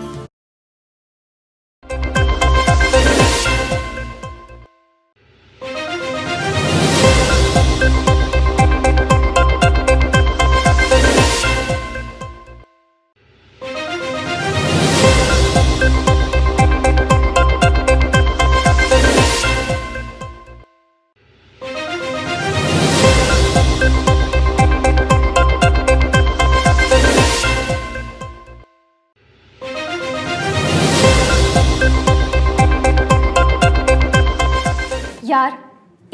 यार,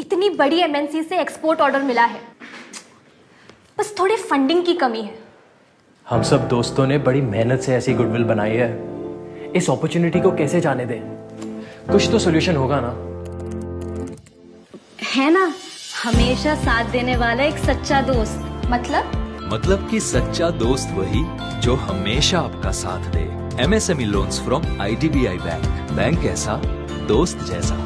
इतनी बड़ी एमएनसी से एक्सपोर्ट ऑर्डर मिला है, बस थोड़ी फंडिंग की कमी है। हम सब दोस्तों ने बड़ी मेहनत से ऐसी गुडविल बनाई है, इस अपॉर्चुनिटी को कैसे जाने दें? कुछ तो सोल्यूशन होगा ना? है ना, हमेशा साथ देने वाला एक सच्चा दोस्त। मतलब कि सच्चा दोस्त वही जो हमेशा आपका साथ दे। MSME loans from IDBI bank. Bank ऐसा, दोस्त जैसा।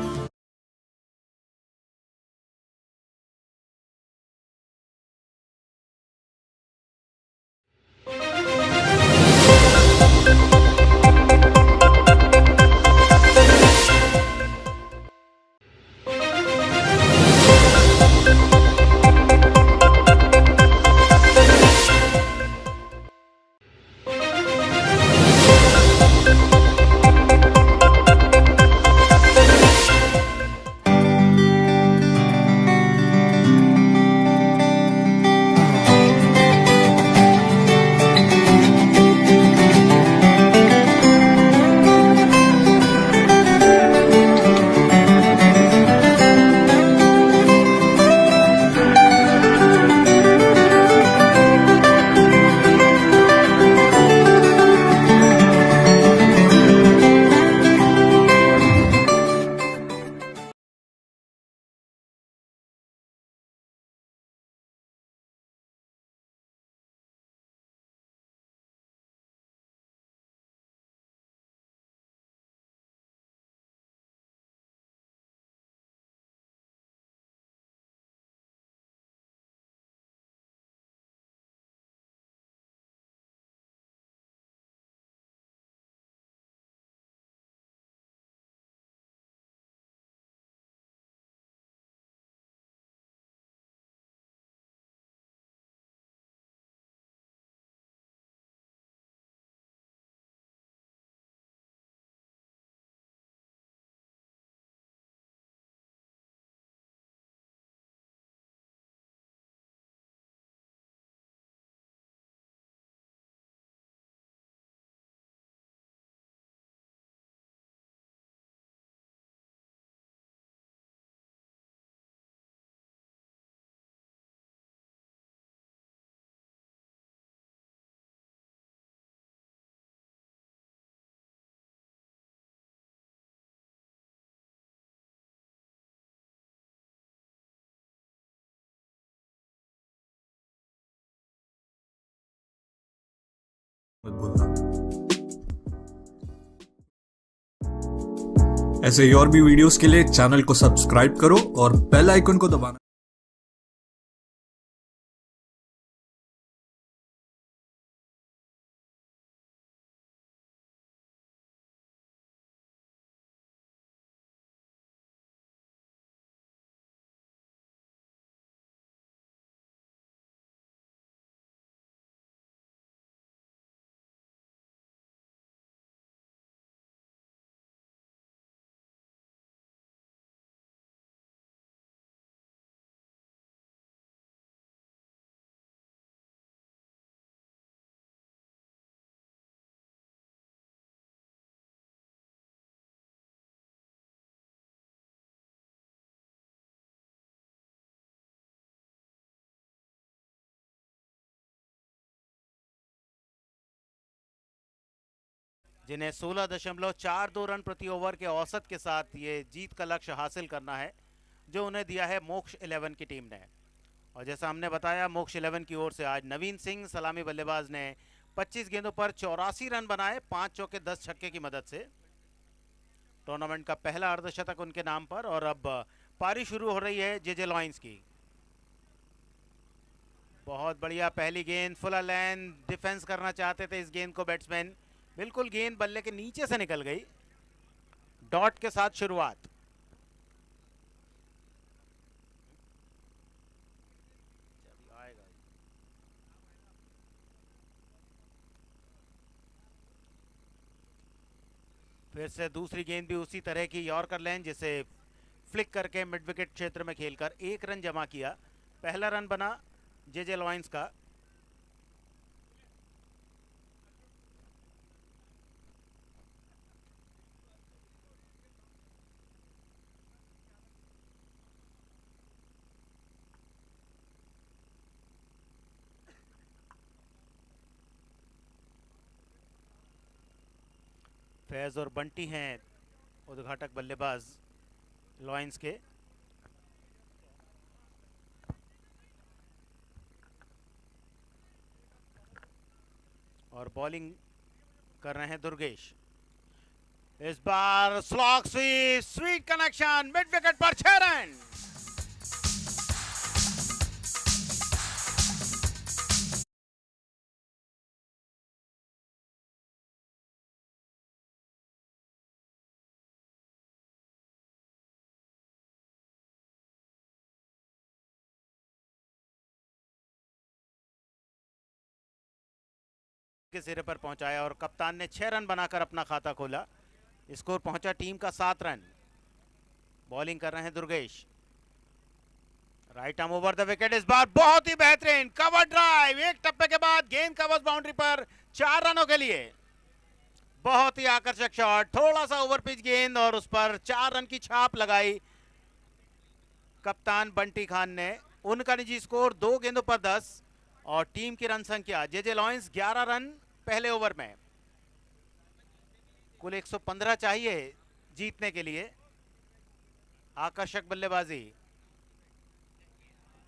मत भूलना। ऐसे ही और भी वीडियोस के लिए चैनल को सब्सक्राइब करो और बेल आइकन को दबाना। जिन्हें 16.42 रन प्रति ओवर के औसत के साथ ये जीत का लक्ष्य हासिल करना है, जो उन्हें दिया है मोक्ष 11 की टीम ने। और जैसा हमने बताया, मोक्ष 11 की ओर से आज नवीन सिंह सलामी बल्लेबाज ने 25 गेंदों पर 84 रन बनाए, 5 चौके 10 छक्के की मदद से। टूर्नामेंट का पहला अर्धशतक उनके नाम पर। और अब पारी शुरू हो रही है जेजे लॉयंस की। बहुत बढ़िया पहली गेंद, फुल लेंथ, डिफेंस करना चाहते थे इस गेंद को बैट्समैन, बिल्कुल गेंद बल्ले के नीचे से निकल गई। डॉट के साथ शुरुआत। फिर से दूसरी गेंद भी उसी तरह की यॉर्कर लेन, जिसे फ्लिक करके मिड विकेट क्षेत्र में खेलकर 1 रन जमा किया। पहला रन बना जेजे लॉयंस का। फैज और बंटी हैं उद्घाटक बल्लेबाज लॉयंस के। और बॉलिंग कर रहे हैं दुर्गेश। इस बार slog sweet connection, mid wicket पर 6 रन। के सिरे पर पहुंचाया और कप्तान ने 6 रन बनाकर अपना खाता खोला। स्कोर पहुंचा टीम का 7 रन। बॉलिंग कर रहे हैं Durgesh. Right arm over the wicket, इस बार बहुत ही बेहतरीन कवर ड्राइव। एक टप्पे के बाद गेंद कवर बाउंड्री पर 4 रनों के लिए। बहुत ही आकर्षक शॉट, थोड़ा सा ओवर पिच गेंद और उस पर 4 रन की छाप लगाई कप्तान बंटी खान ने। उनका निजी स्कोर 2 गेंदों पर 10 और टीम की रन संख्या जेजे लॉयंस 11 रन पहले ओवर में। कुल 115 चाहिए जीतने के लिए। आकर्षक बल्लेबाजी।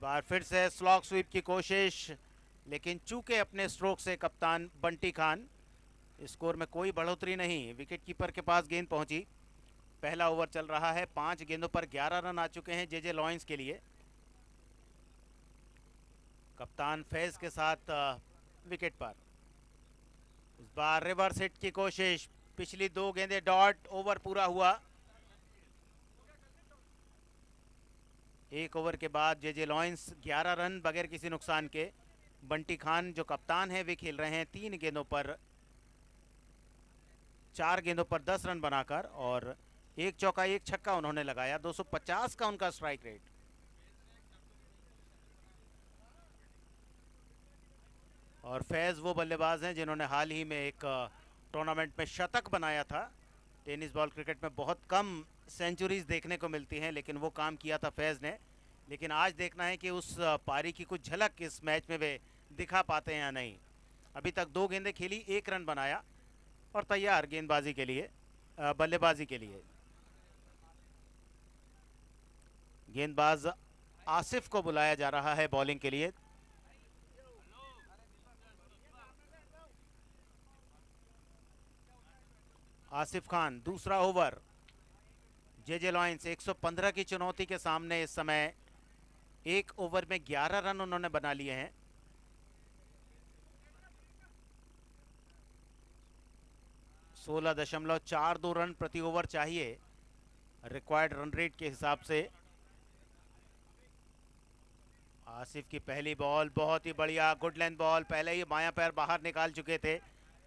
बार फिर से स्लॉग स्वीप की कोशिश, लेकिन चूके अपने स्ट्रोक से कप्तान बंटी खान। स्कोर में कोई बढ़ोतरी नहीं, विकेट कीपर के पास गेंद पहुंची। पहला ओवर चल रहा है, 5 गेंदों पर 11 रन आ चुके हैं जेजे लॉयंस के लिए। कप्तान फैज के साथ विकेट पर। इस बार रिवर्स हिट की कोशिश, पिछली 2 गेंदें डॉट, ओवर पूरा हुआ। 1 ओवर के बाद जेजे लॉयंस 11 रन बगैर किसी नुकसान के। बंटी खान जो कप्तान है वे खेल रहे हैं 4 गेंदों पर 10 रन बनाकर और 1 चौका 1 छक्का उन्होंने लगाया। 250 का उनका स्ट्राइक रेट। और फैज वो बल्लेबाज हैं जिन्होंने हाल ही में एक टूर्नामेंट में शतक बनाया था। टेनिस बॉल क्रिकेट में बहुत कम सेंचुरीज देखने को मिलती हैं, लेकिन वो काम किया था फैज ने। लेकिन आज देखना है कि उस पारी की कुछ झलक इस मैच में वे दिखा पाते हैं या नहीं। अभी तक 2 गेंदें खेली, 1 रन बनाया और तैयार गेंदबाजी के लिए, बल्लेबाजी के लिए। गेंदबाज आसिफ को बुलाया जा रहा है बॉलिंग के लिए। आसिफ खान, दूसरा ओवर। जेजे लॉयंस 115 की चुनौती के सामने इस समय 1 ओवर में 11 रन उन्होंने बना लिए हैं। $16.42 रन प्रति ओवर चाहिए रिक्वायर्ड रन रेट के हिसाब से। आसिफ की पहली बॉल बहुत ही बढ़िया, गुड लेंथ बॉल। पहले ही बायां पैर बाहर निकाल चुके थे,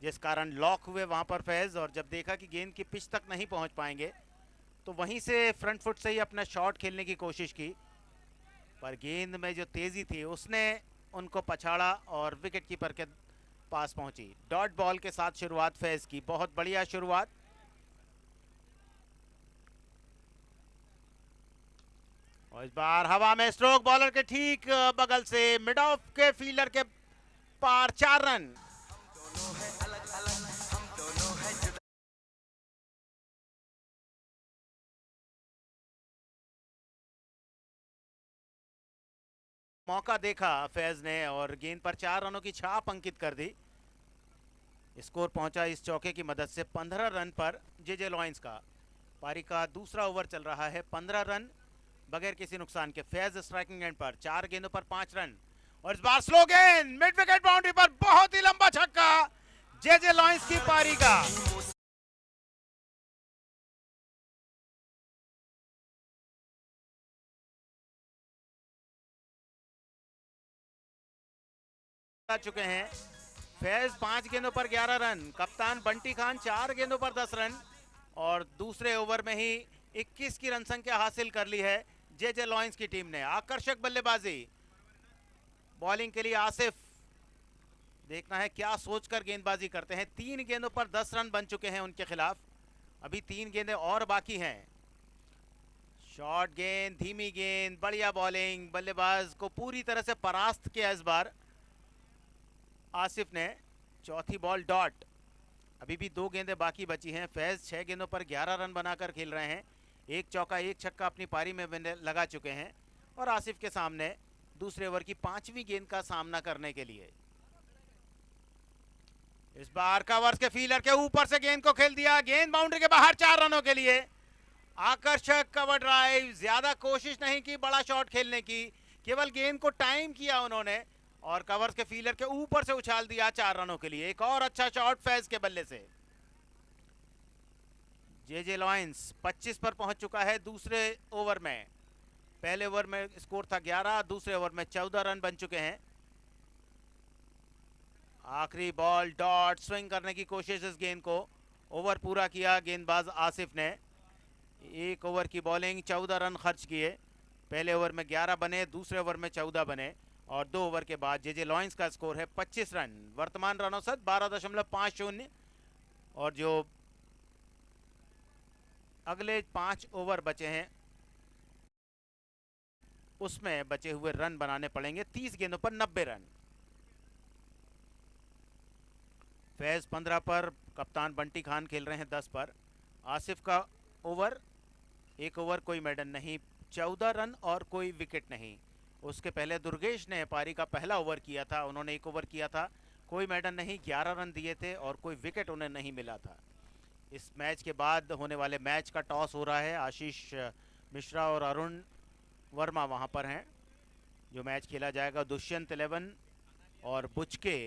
जिस कारण लॉक हुए वहां पर फैज। और जब देखा कि गेंद की पिच तक नहीं पहुंच पाएंगे तो वहीं से फ्रंट फुट से ही अपना शॉट खेलने की कोशिश की, पर गेंद में जो तेजी थी उसने उनको पछाड़ा और विकेट कीपर के पास पहुंची। डॉट बॉल के साथ शुरुआत फैज की, बहुत बढ़िया शुरुआत। और इस बार हवा में स्ट्रोक, बॉलर के ठीक बगल से मिड ऑफ के फील्डर के पार 4 रन। मौका देखा फैज ने और गेंद पर 4 रनों की छाप अंकित कर दी। स्कोर पहुंचा इस चौके की मदद से 15 रन पर जेजे लॉयंस का। पारी का दूसरा ओवर चल रहा है, 15 रन बगैर किसी नुकसान के। फैज स्ट्राइकिंग एंड पर, 4 गेंदों पर 5 रन और इस बार स्लो गेंद मिड विकेट बाउंड्री पर, बहुत ही लंबा छक्का जेजे लॉयंस की पारी का। चुके हैं फैज 5 गेंदों पर 11 रन, कप्तान बंटी खान 4 गेंदों पर 10 रन और दूसरे ओवर में ही 21 की रन संख्या हासिल कर ली है जेजे लॉयंस की टीम ने। आकर्षक बल्लेबाजी, बॉलिंग के लिए आसिफ, देखना है क्या सोचकर गेंदबाजी करते हैं। 3 गेंदों पर 10 रन बन चुके हैं उनके खिलाफ, अभी 3 गेंदें और बाकी हैं। शॉर्ट गेंद, धीमी गेंद, बढ़िया बॉलिंग, बल्लेबाज को पूरी तरह से परास्त किया इस बार आसिफ ने। चौथी बॉल डॉट, अभी भी 2 गेंदें बाकी बची हैं। फैज 6 गेंदों पर 11 रन बनाकर खेल रहे हैं, 1 चौका 1 छक्का अपनी पारी में लगा चुके हैं और आसिफ के सामने दूसरे ओवर की 5वीं गेंद का सामना करने के लिए। इस बार कवर्स के फीलर के ऊपर से गेंद को खेल दिया, गेंद बाउंड्री के बाहर, 4 रनों के लिए। आकर्षक कवर ड्राइव, ज्यादा कोशिश नहीं की बड़ा शॉट खेलने की, केवल गेंद को टाइम किया उन्होंने और कवर्स के फीलर के ऊपर से उछाल दिया 4 रनों के लिए। एक और अच्छा शॉट फैज के बल्ले से। जेजे लॉयंस 25 पर पहुंच चुका है दूसरे ओवर में। पहले ओवर में स्कोर था 11, दूसरे ओवर में 14 रन बन चुके हैं। आखिरी बॉल डॉट, स्विंग करने की कोशिश इस गेंद को, ओवर पूरा किया गेंदबाज आसिफ ने। 1 ओवर की बॉलिंग, 14 रन खर्च किए। पहले ओवर में 11 बने, दूसरे ओवर में 14 बने और 2 ओवर के बाद जेजे लॉयंस का स्कोर है 25 रन। वर्तमान रन औसत 12.50 और जो अगले 5 ओवर बचे हैं उसमें बचे हुए रन बनाने पड़ेंगे, 30 गेंदों पर 90 रन। फैज 15 पर, कप्तान बंटी खान खेल रहे हैं 10 पर। आसिफ का ओवर, 1 ओवर कोई मेडन नहीं, 14 रन और कोई विकेट नहीं। उसके पहले दुर्गेश ने पारी का पहला ओवर किया था, उन्होंने 1 ओवर किया था, कोई मेडन नहीं, 11 रन दिए थे और कोई विकेट उन्हें नहीं मिला था। इस मैच के बाद होने वाले मैच का टॉस हो रहा है, आशीष मिश्रा और अरुण वर्मा वहां पर हैं। जो मैच खेला जाएगा दुष्यंत 11 और बुचके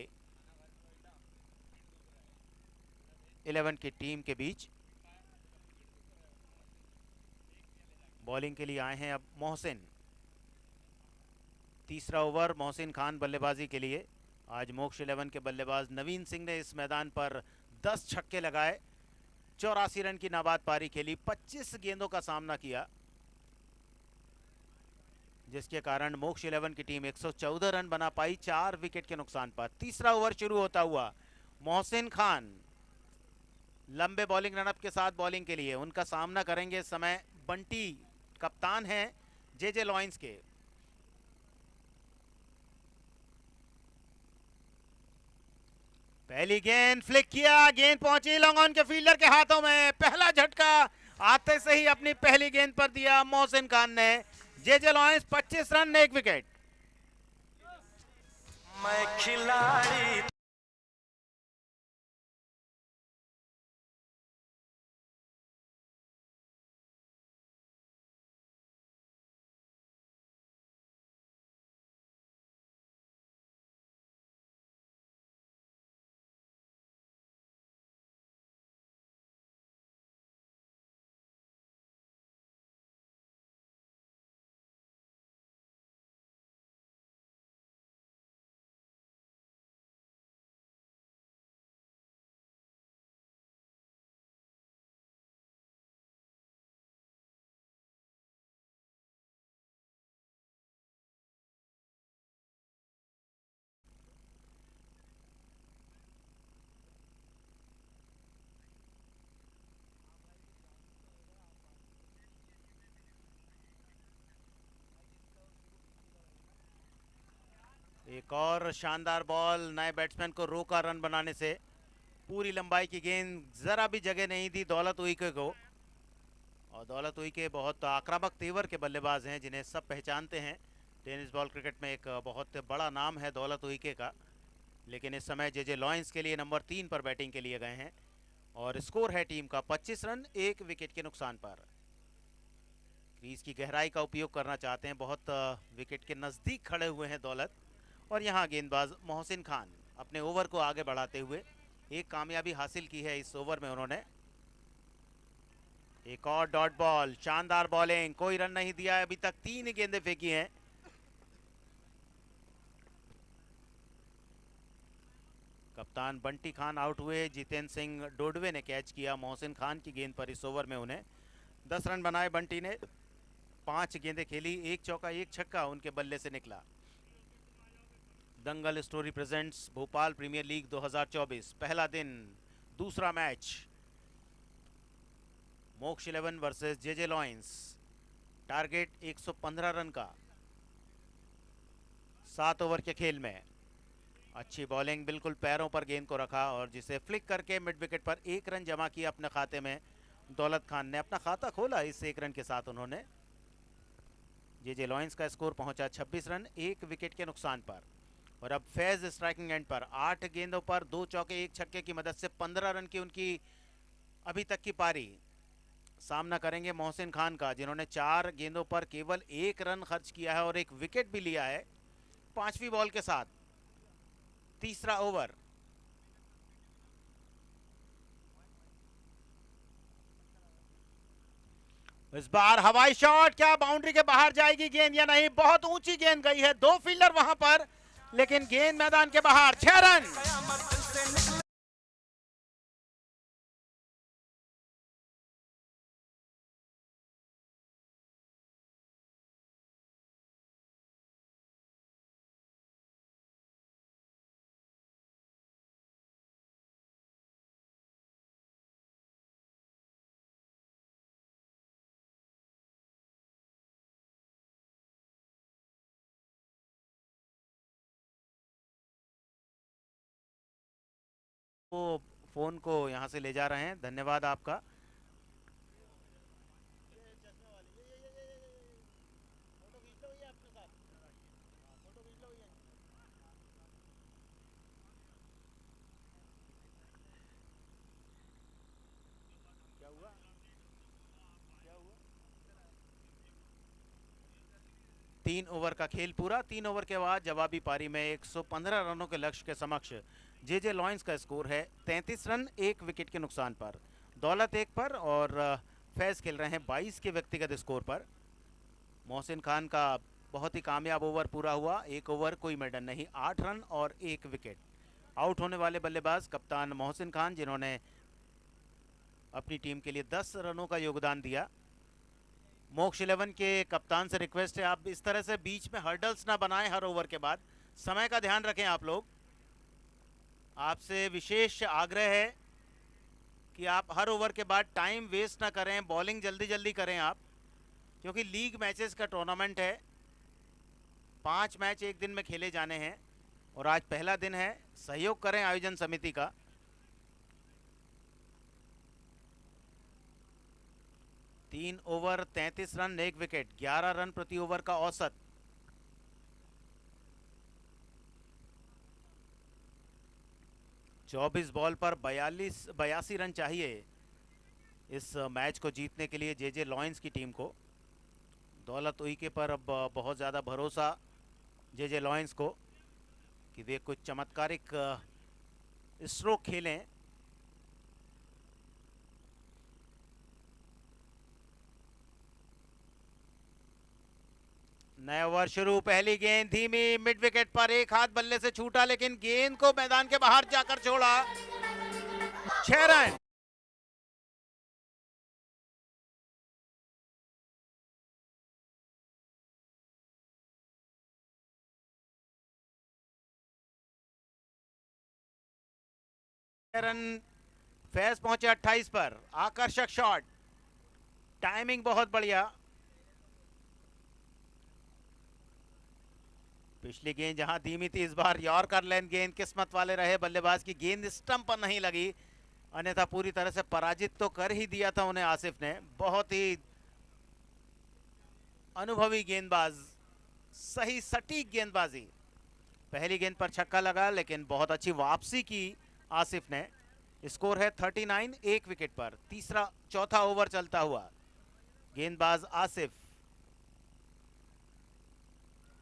11 की टीम के बीच। बॉलिंग के लिए आए हैं अब मोहसिन। तीसरा ओवर मोहसिन खान बल्लेबाजी के लिए। आज मोक्ष 11 के बल्लेबाज नवीन सिंह ने इस मैदान पर 10 छक्के लगाए, 84 रन की नाबाद पारी खेली, 25 गेंदों का सामना किया, जिसके कारण मोक्ष 11 की टीम 114 रन बना पाई 4 विकेट के नुकसान पर। तीसरा ओवर शुरू होता हुआ मोहसिन खान लंबे बॉलिंग रनअप के साथ बॉलिंग के लिए, उनका सामना करेंगे इस समय बंटी, कप्तान हैं जेजे लॉयंस के। पहली गेंद फ्लिक किया, गेंद पहुंची लॉन्ग ऑन के फील्डर के हाथों में। पहला झटका आते से ही अपनी पहली गेंद पर दिया मोहसिन खान ने। JJ lions 25 run, 1 wicket. मैं खिलाड़ी एक और शानदार बॉल, नए बैट्समैन को रोका रन बनाने से। पूरी लंबाई की गेंद, जरा भी जगह नहीं दी दौलत उइके को। और दौलत उइके बहुत आक्रामक तेवर के बल्लेबाज हैं जिन्हें सब पहचानते हैं। टेनिस बॉल क्रिकेट में एक बहुत बड़ा नाम है दौलत उइके का, लेकिन इस समय जे लॉयंस के लिए नंबर 3 पर बैटिंग के लिए गए हैं और स्कोर है टीम का 25 रन 1 विकेट के नुकसान पर। क्रीज की गहराई का उपयोग करना चाहते हैं, बहुत विकेट के नज़दीक खड़े हुए हैं दौलत, और यहाँ गेंदबाज मोहसिन खान अपने ओवर को आगे बढ़ाते हुए एक कामयाबी हासिल की है इस ओवर में उन्होंने। एक और डॉट बॉल, शानदार बॉलिंग, कोई रन नहीं दिया है अभी तक, 3 गेंदें फेंकी हैं। कप्तान बंटी खान आउट हुए, जितेंद्र सिंह डोडवे ने कैच किया मोहसिन खान की गेंद पर। इस ओवर में उन्हें 10 रन बनाए बंटी ने, 5 गेंदें खेली, 1 चौका 1 छक्का उनके बल्ले से निकला। Dangal story presents Bhopal premier league 2024, पहला दिन, दूसरा match, Moksh 11 versus J lions. Target 115 run का 7 ओवर के खेल में। अच्छी बॉलिंग, बिल्कुल पैरों पर गेंद को रखा और जिसे फ्लिक करके मिड विकेट पर 1 रन जमा किया अपने खाते में। दौलत खान ने अपना खाता खोला इस 1 रन के साथ उन्होंने। जे लॉयंस का स्कोर पहुंचा 26 रन 1 विकेट के नुकसान पर। और अब फैज स्ट्राइकिंग एंड पर 8 गेंदों पर 2 चौके 1 छक्के की मदद से 15 रन की उनकी अभी तक की पारी। सामना करेंगे मोहसिन खान का, जिन्होंने 4 गेंदों पर केवल 1 रन खर्च किया है और 1 विकेट भी लिया है 5वीं बॉल के साथ, तीसरा ओवर। इस बार हवाई शॉट, क्या बाउंड्री के बाहर जाएगी गेंद या नहीं? बहुत ऊंची गेंद गई है, 2 फील्डर वहां पर, लेकिन गेंद मैदान के बाहर। 6 रन। वो फोन को यहां से ले जा रहे हैं, धन्यवाद आपका। क्या हुआ? 3 ओवर का खेल पूरा। 3 ओवर के बाद जवाबी पारी में 115 रनों के लक्ष्य के समक्ष जे लॉयंस का स्कोर है 33 रन 1 विकेट के नुकसान पर। दौलत 1 पर और फैज खेल रहे हैं 22 के व्यक्तिगत स्कोर पर। मोहसिन खान का बहुत ही कामयाब ओवर पूरा हुआ, 1 ओवर कोई मेडन नहीं, 8 रन और 1 विकेट। आउट होने वाले बल्लेबाज कप्तान मोहसिन खान, जिन्होंने अपनी टीम के लिए 10 रनों का योगदान दिया। मोक्ष 11 के कप्तान से रिक्वेस्ट है, आप इस तरह से बीच में हर्डल्स ना बनाएं हर ओवर के बाद, समय का ध्यान रखें आप लोग। आपसे विशेष आग्रह है कि आप हर ओवर के बाद टाइम वेस्ट ना करें, बॉलिंग जल्दी जल्दी करें आप, क्योंकि लीग मैचेस का टूर्नामेंट है, 5 मैच एक दिन में खेले जाने हैं और आज पहला दिन है। सहयोग करें आयोजन समिति का। तीन ओवर 33 रन 1 विकेट, 11 रन प्रति ओवर का औसत। चौबीस बॉल पर 82 रन चाहिए इस मैच को जीतने के लिए जे लॉयंस की टीम को। दौलत उइके पर अब बहुत ज़्यादा भरोसा जे लॉयंस को कि वे कुछ चमत्कारिक स्ट्रोक खेलें। नया ओवर शुरू, पहली गेंद धीमी, मिड विकेट पर, एक हाथ बल्ले से छूटा लेकिन गेंद को मैदान के बाहर जाकर छोड़ा। 6 रन। रन फैज पहुंचे 28 पर। आकर्षक शॉट, टाइमिंग बहुत बढ़िया। पिछली गेंद जहां धीमी थी, इस बार यॉर्कर लेंथ गेंद, किस्मत वाले रहे बल्लेबाज की गेंद स्टंप पर नहीं लगी, अन्यथा पूरी तरह से पराजित तो कर ही दिया था उन्हें आसिफ ने। बहुत ही अनुभवी गेंदबाज सही सटीक गेंदबाजी। पहली गेंद पर छक्का लगा, लेकिन बहुत अच्छी वापसी की आसिफ ने। स्कोर है 39, एक विकेट पर। चौथा ओवर चलता हुआ। गेंदबाज आसिफ,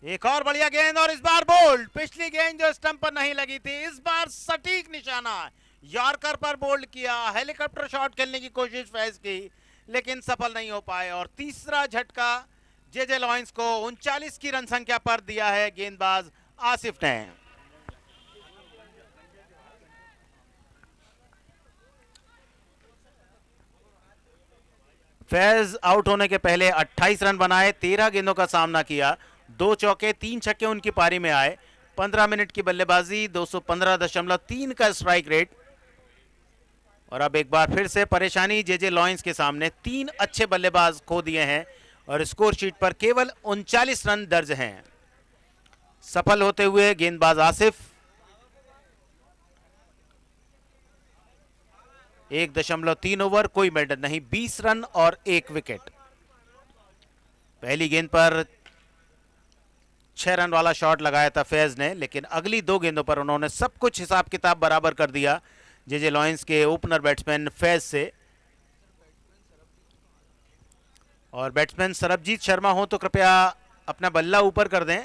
एक और बढ़िया गेंद और इस बार बोल्ड। पिछली गेंद जो स्टंप पर नहीं लगी थी, इस बार सटीक निशाना यॉर्कर पर बोल्ड किया। हेलीकॉप्टर शॉट खेलने की कोशिश फैज की, लेकिन सफल नहीं हो पाए। और तीसरा झटका जेजे लॉयंस को 39 की रन संख्या पर दिया है गेंदबाज आसिफ ने। फैज आउट होने के पहले 28 रन बनाए, 13 गेंदों का सामना किया, 2 चौके 3 छक्के उनकी पारी में आए। 15 मिनट की बल्लेबाजी, 215.3 का स्ट्राइक रेट। और अब एक बार फिर से परेशानी जेजे लॉयंस के सामने। 3 अच्छे बल्लेबाज खो दिए हैं और स्कोर शीट पर केवल 39 रन दर्ज हैं। सफल होते हुए गेंदबाज आसिफ 1.3 ओवर, कोई मेडल नहीं, 20 रन और 1 विकेट। पहली गेंद पर 6 रन वाला शॉट लगाया था फैज ने, लेकिन अगली 2 गेंदों पर उन्होंने सब कुछ हिसाब किताब बराबर कर दिया जेजे लॉयंस के ओपनर बैट्समैन फैज से। और बैट्समैन सरबजीत शर्मा हो तो कृपया अपना बल्ला ऊपर कर दें।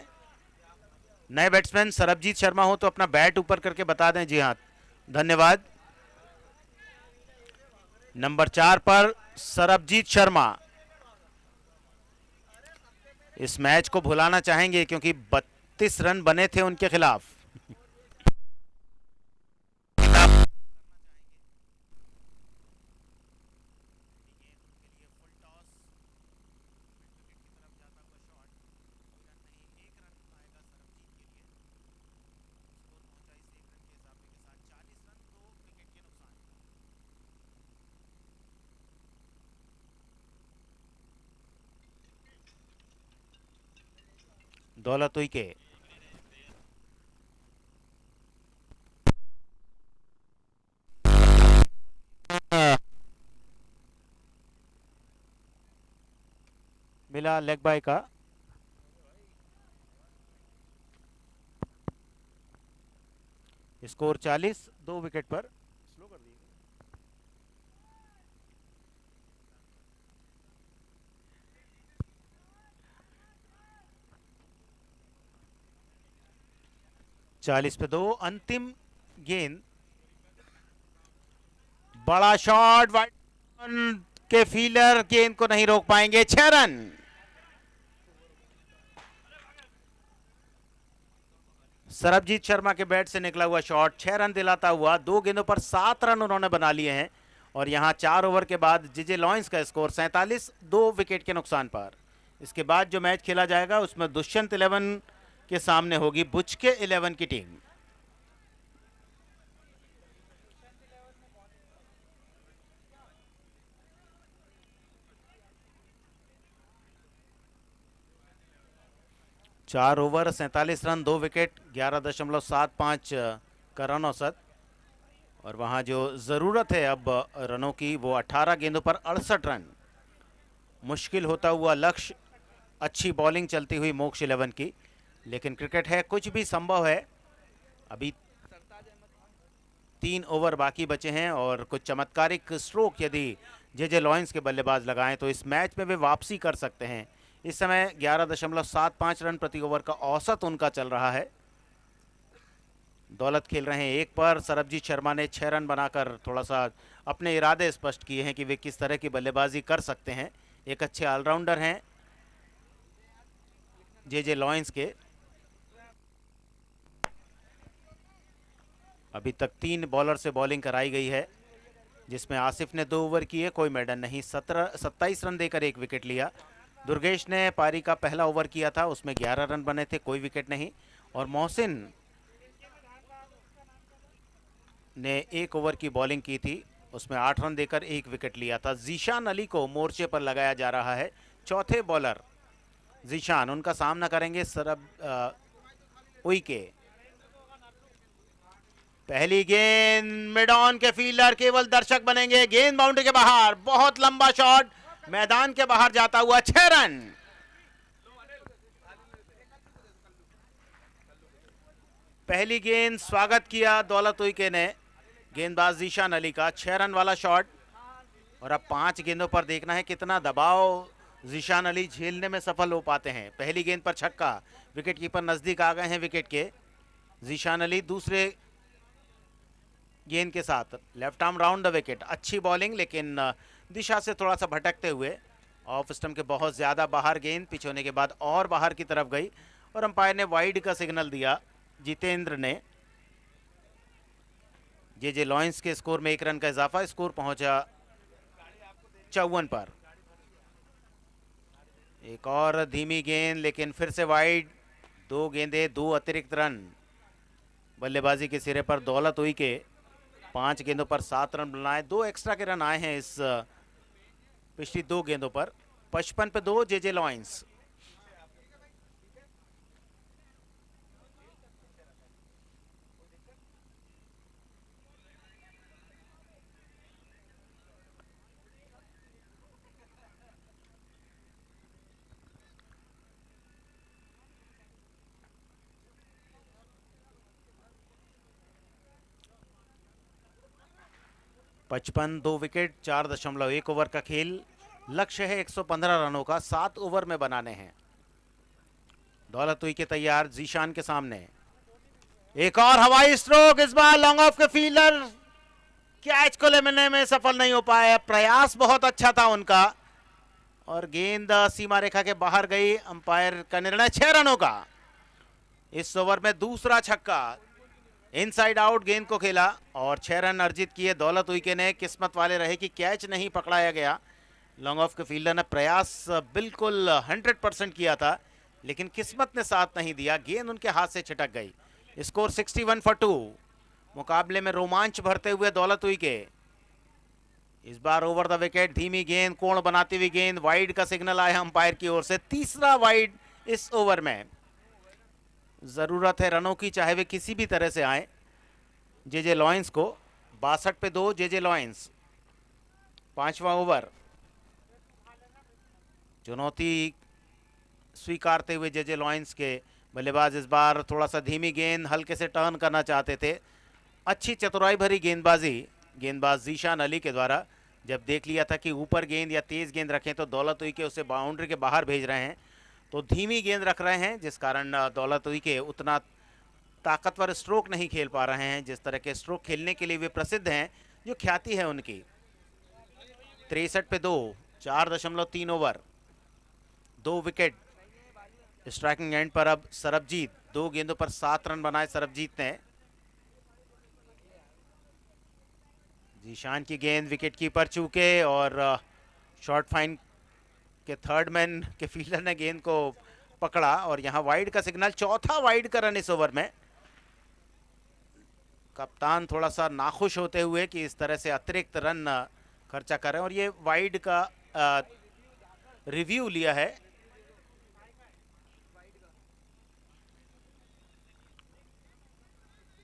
नए बैट्समैन सरबजीत शर्मा हो तो अपना बैट ऊपर करके बता दें। जी हाँ, धन्यवाद। नंबर 4 पर सरबजीत शर्मा इस मैच को भुलाना चाहेंगे, क्योंकि 32 रन बने थे उनके खिलाफ। दौलत उइके, मिला लेग बाय का। स्कोर 40, 2 विकेट पर। 40 पे 2। अंतिम गेंद, बड़ा शॉट, वाइड के फील्डर गेंद को नहीं रोक पाएंगे। 6 रन। सरबजीत शर्मा के बैट से निकला हुआ शॉट 6 रन दिलाता हुआ। 2 गेंदों पर 7 रन उन्होंने बना लिए हैं। और यहां 4 ओवर के बाद जेजे लॉयंस का स्कोर 47, 2 विकेट के नुकसान पर। इसके बाद जो मैच खेला जाएगा उसमें दुष्यंत 11 के सामने होगी बुचके 11 की टीम। चार ओवर 47 रन, 2 विकेट, 11.75 का रन औसत। और वहां जो जरूरत है अब रनों की, वो 18 गेंदों पर 68 रन। मुश्किल होता हुआ लक्ष्य, अच्छी बॉलिंग चलती हुई मोक्ष 11 की। लेकिन क्रिकेट है, कुछ भी संभव है। अभी 3 ओवर बाकी बचे हैं और कुछ चमत्कारिक स्ट्रोक यदि जेजे लॉयंस के बल्लेबाज लगाएं तो इस मैच में वे वापसी कर सकते हैं। इस समय 11.75 रन प्रति ओवर का औसत उनका चल रहा है। दौलत खेल रहे हैं 1 पर। सरबजीत शर्मा ने 6 रन बनाकर थोड़ा सा अपने इरादे स्पष्ट किए हैं कि वे किस तरह की बल्लेबाजी कर सकते हैं। एक अच्छे ऑलराउंडर हैं जेजे लॉयंस के। अभी तक 3 बॉलर से बॉलिंग कराई गई है, जिसमें आसिफ ने 2 ओवर किए, कोई मेडन नहीं। 27 रन देकर 1 विकेट लिया। दुर्गेश ने पारी का पहला ओवर किया था, उसमें 11 रन बने थे, कोई विकेट नहीं। और मोहसिन ने 1 ओवर की बॉलिंग की थी, उसमें 8 रन देकर 1 विकेट लिया था। जीशान अली को मोर्चे पर लगाया जा रहा है, चौथे बॉलर जीशान। उनका सामना करेंगे सरब उइके। पहली गेंद मिड ऑन के फील्डर केवल दर्शक बनेंगे। गेंद बाउंड्री के बाहर, बहुत लंबा शॉट मैदान के बाहर जाता हुआ। 6 रन। पहली गेंद स्वागत किया दौलत उइके ने, गेंदबाज जीशान अली का 6 रन वाला शॉट। और अब 5 गेंदों पर देखना है कितना दबाव जीशान अली झेलने में सफल हो पाते हैं। पहली गेंद पर छक्का, विकेट कीपर नजदीक आ गए हैं विकेट के। जीशान अली दूसरे गेंद के साथ left arm round the wicket, अच्छी बॉलिंग लेकिन दिशा से थोड़ा सा भटकते हुए, ऑफ स्टंप के बहुत ज़्यादा बाहर गेंद, पिच होने के बाद और बाहर की तरफ गई और अंपायर ने वाइड का सिग्नल दिया जितेंद्र ने। जे लॉयंस के स्कोर में 1 रन का इजाफा, स्कोर पहुंचा 54 पर। एक और धीमी गेंद लेकिन फिर से वाइड, 2 गेंदें 2 अतिरिक्त रन। बल्लेबाजी के सिरे पर दौलत उइके 5 गेंदों पर 7 रन बनाए, 2 एक्स्ट्रा के रन आए हैं इस पिछली 2 गेंदों पर। 55 पे 2 जे लॉयंस। पचपन, 2 विकेट, 4.1 ओवर का खेल। लक्ष्य है 115 रनों का 7 ओवर में बनाने हैं। दौलत उइके तैयार जीशान के सामने। एक और हवाई स्ट्रोक, इस बार लॉन्ग ऑफ के फील्डर कैच को लेने में सफल नहीं हो पाए। प्रयास बहुत अच्छा था उनका और गेंद सीमा रेखा के बाहर गई। अंपायर का निर्णय 6 रनों का। इस ओवर में दूसरा छक्का, इनसाइड आउट गेंद को खेला और 6 रन अर्जित किए दौलत उइके ने। किस्मत वाले रहे कि कैच नहीं पकड़ाया गया। लॉन्ग ऑफ के फील्डर ने प्रयास बिल्कुल 100% किया था लेकिन किस्मत ने साथ नहीं दिया, गेंद उनके हाथ से छिटक गई। Score 61 for 2। मुकाबले में रोमांच भरते हुए दौलत उइके। इस बार ओवर द विकेट, धीमी गेंद, कोण बनाती हुई गेंद, वाइड का सिग्नल आया अंपायर की ओर से। तीसरा वाइड इस ओवर में। जरूरत है रनों की, चाहे वे किसी भी तरह से आए जे लॉयंस को। 62 पे 2 जे लॉयंस। 5वां ओवर। चुनौती स्वीकारते हुए जे लॉयंस के बल्लेबाज इस बार थोड़ा सा धीमी गेंद, हल्के से टर्न करना चाहते थे। अच्छी चतुराई भरी गेंदबाजी गेंदबाज जीशान अली के द्वारा। जब देख लिया था कि ऊपर गेंद या तेज गेंद रखें तो दौलत उइके उसे बाउंड्री के बाहर भेज रहे हैं, तो धीमी गेंद रख रहे हैं जिस कारण दौलत उइके उतना ताकतवर स्ट्रोक नहीं खेल पा रहे हैं जिस तरह के स्ट्रोक खेलने के लिए वे प्रसिद्ध हैं, जो ख्याति है उनकी। 63 पे 2, 4.3 ओवर, 2 विकेट। स्ट्राइकिंग एंड पर अब सरबजीत, 2 गेंदों पर 7 रन बनाए सरबजीत ने। जीशान की गेंद विकेट कीपर चूके और शॉर्ट फाइन के थर्ड मैन के फील्डर ने गेंद को पकड़ा और यहां वाइड का सिग्नल। चौथा वाइड का रन इस ओवर में। कप्तान थोड़ा सा नाखुश होते हुए कि इस तरह से अतिरिक्त रन खर्चा कर रहे हैं और ये वाइड का रिव्यू लिया है।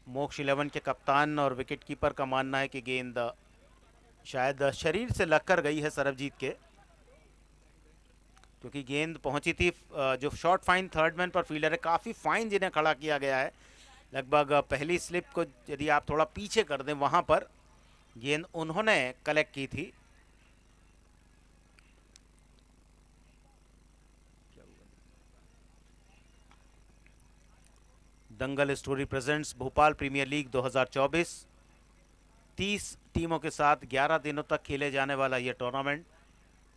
मोक्ष 11 के कप्तान और विकेट कीपर का मानना है कि गेंद शायद शरीर से लगकर गई है सरबजीत के, क्योंकि गेंद पहुंची थी जो शॉर्ट फाइन थर्ड मैन पर फील्डर है, काफ़ी फाइन जिन्हें खड़ा किया गया है। लगभग पहली स्लिप को यदि आप थोड़ा पीछे कर दें वहां पर गेंद उन्होंने कलेक्ट की थी। Dangal story presents Bhopal premier league 2024। 30 टीमों के साथ 11 दिनों तक खेले जाने वाला यह टूर्नामेंट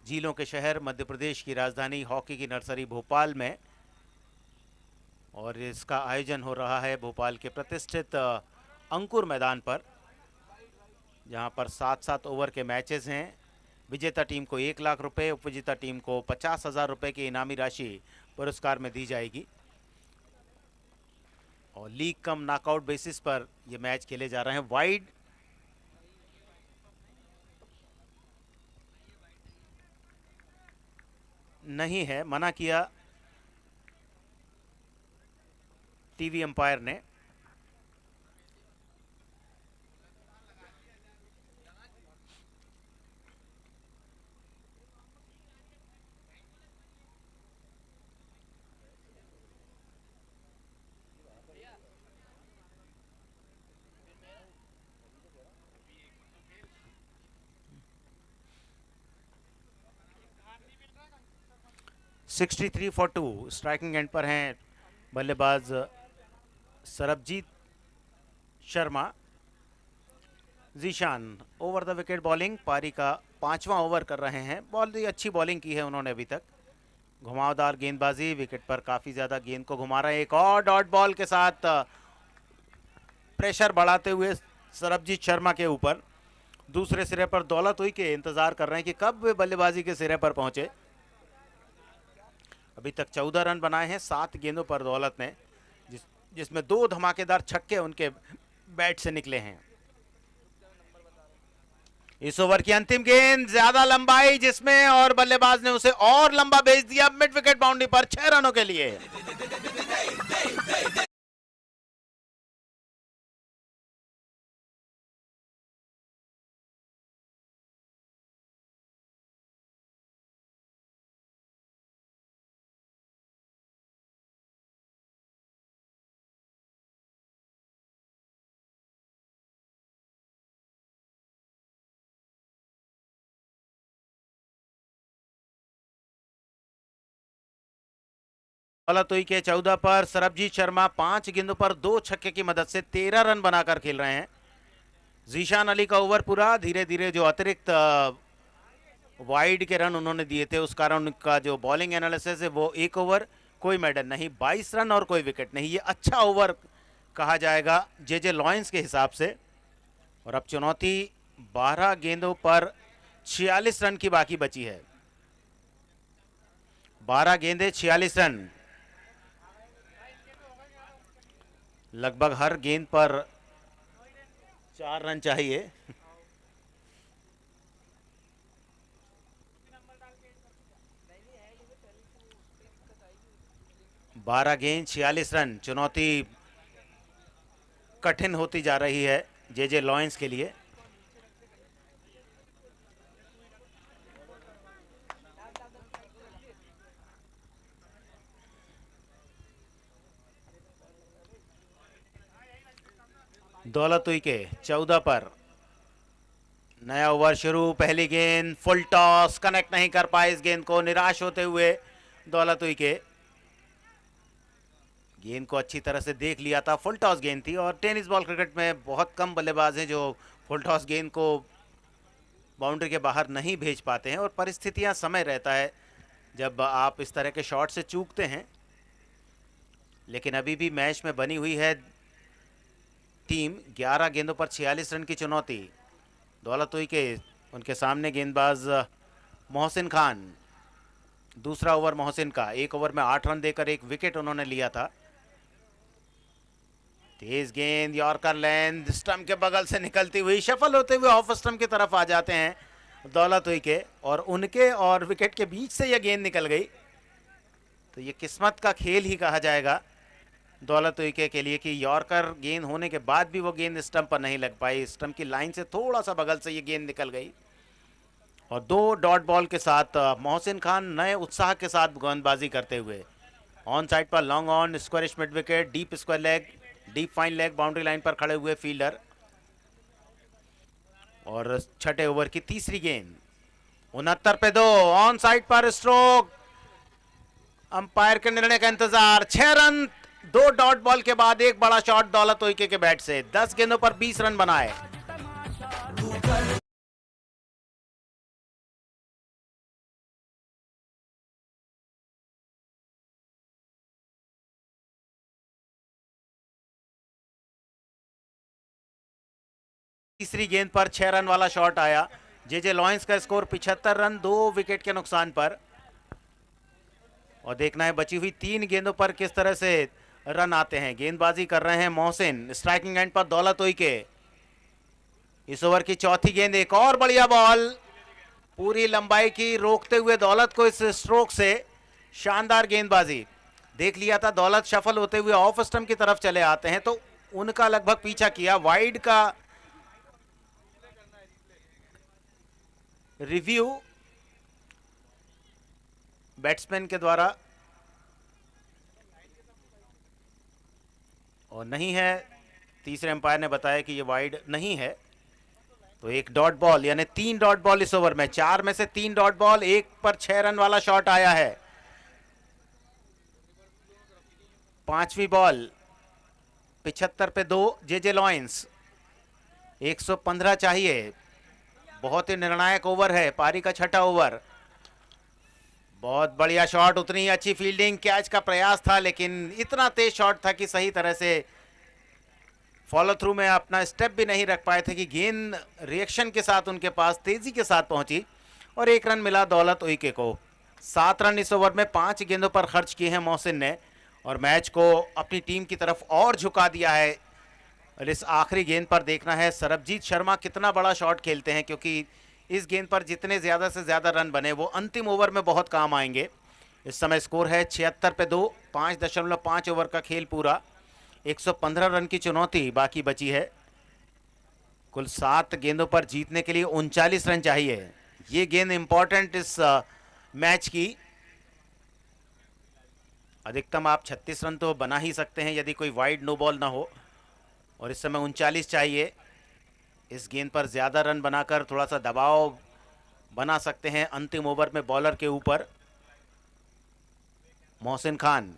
झीलों के शहर मध्य प्रदेश की राजधानी हॉकी की नर्सरी भोपाल में, और इसका आयोजन हो रहा है भोपाल के प्रतिष्ठित अंकुर मैदान पर, जहां पर 7-7 ओवर के मैचेस हैं। विजेता टीम को 1 लाख रुपए, उपविजेता टीम को 50,000 रुपए की इनामी राशि पुरस्कार में दी जाएगी और लीग कम नॉकआउट बेसिस पर ये मैच खेले जा रहे हैं। वाइड नहीं है, मना किया टीवी अंपायर ने। 63 फॉर 2। स्ट्राइकिंग एंड पर हैं बल्लेबाज Sarabjit Sharma. Zeeshan over the wicket bowling, पारी का 5वां ओवर कर रहे हैं। बहुत ही अच्छी बॉलिंग की है उन्होंने अभी तक। घुमावदार गेंदबाजी, विकेट पर काफ़ी ज़्यादा गेंद को घुमा रहे हैं। एक और डॉट बॉल के साथ प्रेशर बढ़ाते हुए सरबजीत शर्मा के ऊपर। दूसरे सिरे पर दौलत हुई के इंतज़ार कर रहे हैं कि कब वे बल्लेबाजी के सिरे पर पहुंचे। अभी तक 14 रन बनाए हैं 7 गेंदों पर दौलत ने, जिसमें 2 धमाकेदार छक्के उनके बैट से निकले हैं। इस ओवर की अंतिम गेंद ज्यादा लंबाई जिसमें, और बल्लेबाज ने उसे और लंबा भेज दिया मिड विकेट बाउंड्री पर 6 रनों के लिए। दौलत हुई के 14 पर सरबजीत शर्मा 5 गेंदों पर 2 छक्के की मदद से 13 रन बनाकर खेल रहे हैं। जीशान अली का ओवर पूरा। धीरे धीरे जो अतिरिक्त वाइड के रन उन्होंने दिए थे उस कारण उनका जो बॉलिंग एनालिसिस है वो 1 ओवर कोई मेडल नहीं, 22 रन और कोई विकेट नहीं। ये अच्छा ओवर कहा जाएगा जे लॉयंस के हिसाब से। और अब चुनौती 12 गेंदों पर 46 रन की बाकी बची है। 12 गेंदे 46 रन, लगभग हर गेंद पर 4 रन चाहिए। बारह गेंद 46 रन, चुनौती कठिन होती जा रही है जे लॉयंस के लिए। दौलत हुई के 14 पर नया ओवर शुरू। पहली गेंद फुल टॉस, कनेक्ट नहीं कर पाए इस गेंद को। निराश होते हुए दौलत हुई के गेंद को अच्छी तरह से देख लिया था। फुल टॉस गेंद थी और टेनिस बॉल क्रिकेट में बहुत कम बल्लेबाज हैं जो फुल टॉस गेंद को बाउंड्री के बाहर नहीं भेज पाते हैं। और परिस्थितियां, समय रहता है जब आप इस तरह के शॉट से चूकते हैं। लेकिन अभी भी मैच में बनी हुई है टीम। 11 गेंदों पर 46 रन की चुनौती। दौलत हुई के उनके सामने गेंदबाज मोहसिन खान। दूसरा ओवर मोहसिन का। 1 ओवर में 8 रन देकर 1 विकेट उन्होंने लिया था। तेज गेंद, यॉर्कर लेंथ, स्टंप के बगल से निकलती हुई, शफल होते हुए ऑफ स्टंप की तरफ आ जाते हैं दौलत हुई के, और उनके और विकेट के बीच से यह गेंद निकल गई। तो ये किस्मत का खेल ही कहा जाएगा दौलत हुई के लिए कि यॉर्कर गेंद होने के बाद भी वो गेंद स्टंप पर नहीं लग पाई। स्टंप की लाइन से थोड़ा सा बगल से ये गेंद निकल गई। और 2 डॉट बॉल के साथ मोहसिन खान नए उत्साह के साथ गेंदबाजी करते हुए ऑन साइड पर long on, squarish mid wicket, deep square leg, deep fine leg, boundary line पर खड़े हुए फील्डर। और छठे ओवर की तीसरी गेंद 69 पे 2, ऑन साइड पर स्ट्रोक, अंपायर के निर्णय का इंतजार। 6 रन 2 डॉट बॉल के बाद एक बड़ा शॉट दौलत उइके के बैट से। 10 गेंदों पर 20 रन बनाए। तीसरी गेंद पर 6 रन वाला शॉट आया। जे लॉयंस का स्कोर 75 रन 2 विकेट के नुकसान पर। और देखना है बची हुई 3 गेंदों पर किस तरह से रन आते हैं। गेंदबाजी कर रहे हैं मोहसिन। स्ट्राइकिंग एंड पर दौलत उइके। इस ओवर की चौथी गेंद, एक और बढ़िया बॉल, पूरी लंबाई की, रोकते हुए दौलत को इस स्ट्रोक से। शानदार गेंदबाजी। देख लिया था दौलत शफल होते हुए ऑफ स्टंप की तरफ चले आते हैं तो उनका लगभग पीछा किया। वाइड का रिव्यू बैट्समैन के द्वारा और नहीं है, तीसरे अंपायर ने बताया कि ये वाइड नहीं है। तो एक डॉट बॉल, यानी 3 डॉट बॉल इस ओवर में। 4 में से 3 डॉट बॉल, 1 पर 6 रन वाला शॉट आया है। पांचवी बॉल 75 पे 2 जे लॉयंस। 115 चाहिए। बहुत ही निर्णायक ओवर है, पारी का छठा ओवर। बहुत बढ़िया शॉट, उतनी ही अच्छी फील्डिंग, कैच का प्रयास था लेकिन इतना तेज शॉट था कि सही तरह से फॉलो थ्रू में अपना स्टेप भी नहीं रख पाए थे कि गेंद रिएक्शन के साथ उनके पास तेजी के साथ पहुंची और 1 रन मिला दौलत उइके को। 7 रन इस ओवर में 5 गेंदों पर खर्च किए हैं मोहसिन ने और मैच को अपनी टीम की तरफ और झुका दिया है। और इस आखिरी गेंद पर देखना है सरबजीत शर्मा कितना बड़ा शॉट खेलते हैं, क्योंकि इस गेंद पर जितने ज़्यादा से ज़्यादा रन बने वो अंतिम ओवर में बहुत काम आएंगे। इस समय स्कोर है 76 पे 2, 5.5 ओवर का खेल पूरा। 115 रन की चुनौती बाकी बची है। कुल 7 गेंदों पर जीतने के लिए 39 रन चाहिए। ये गेंद इंपॉर्टेंट इस मैच की। अधिकतम आप 36 रन तो बना ही सकते हैं यदि कोई वाइड नो बॉल ना हो, और इस समय 39 चाहिए। इस गेंद पर ज़्यादा रन बनाकर थोड़ा सा दबाव बना सकते हैं अंतिम ओवर में बॉलर के ऊपर। मोहसिन खान,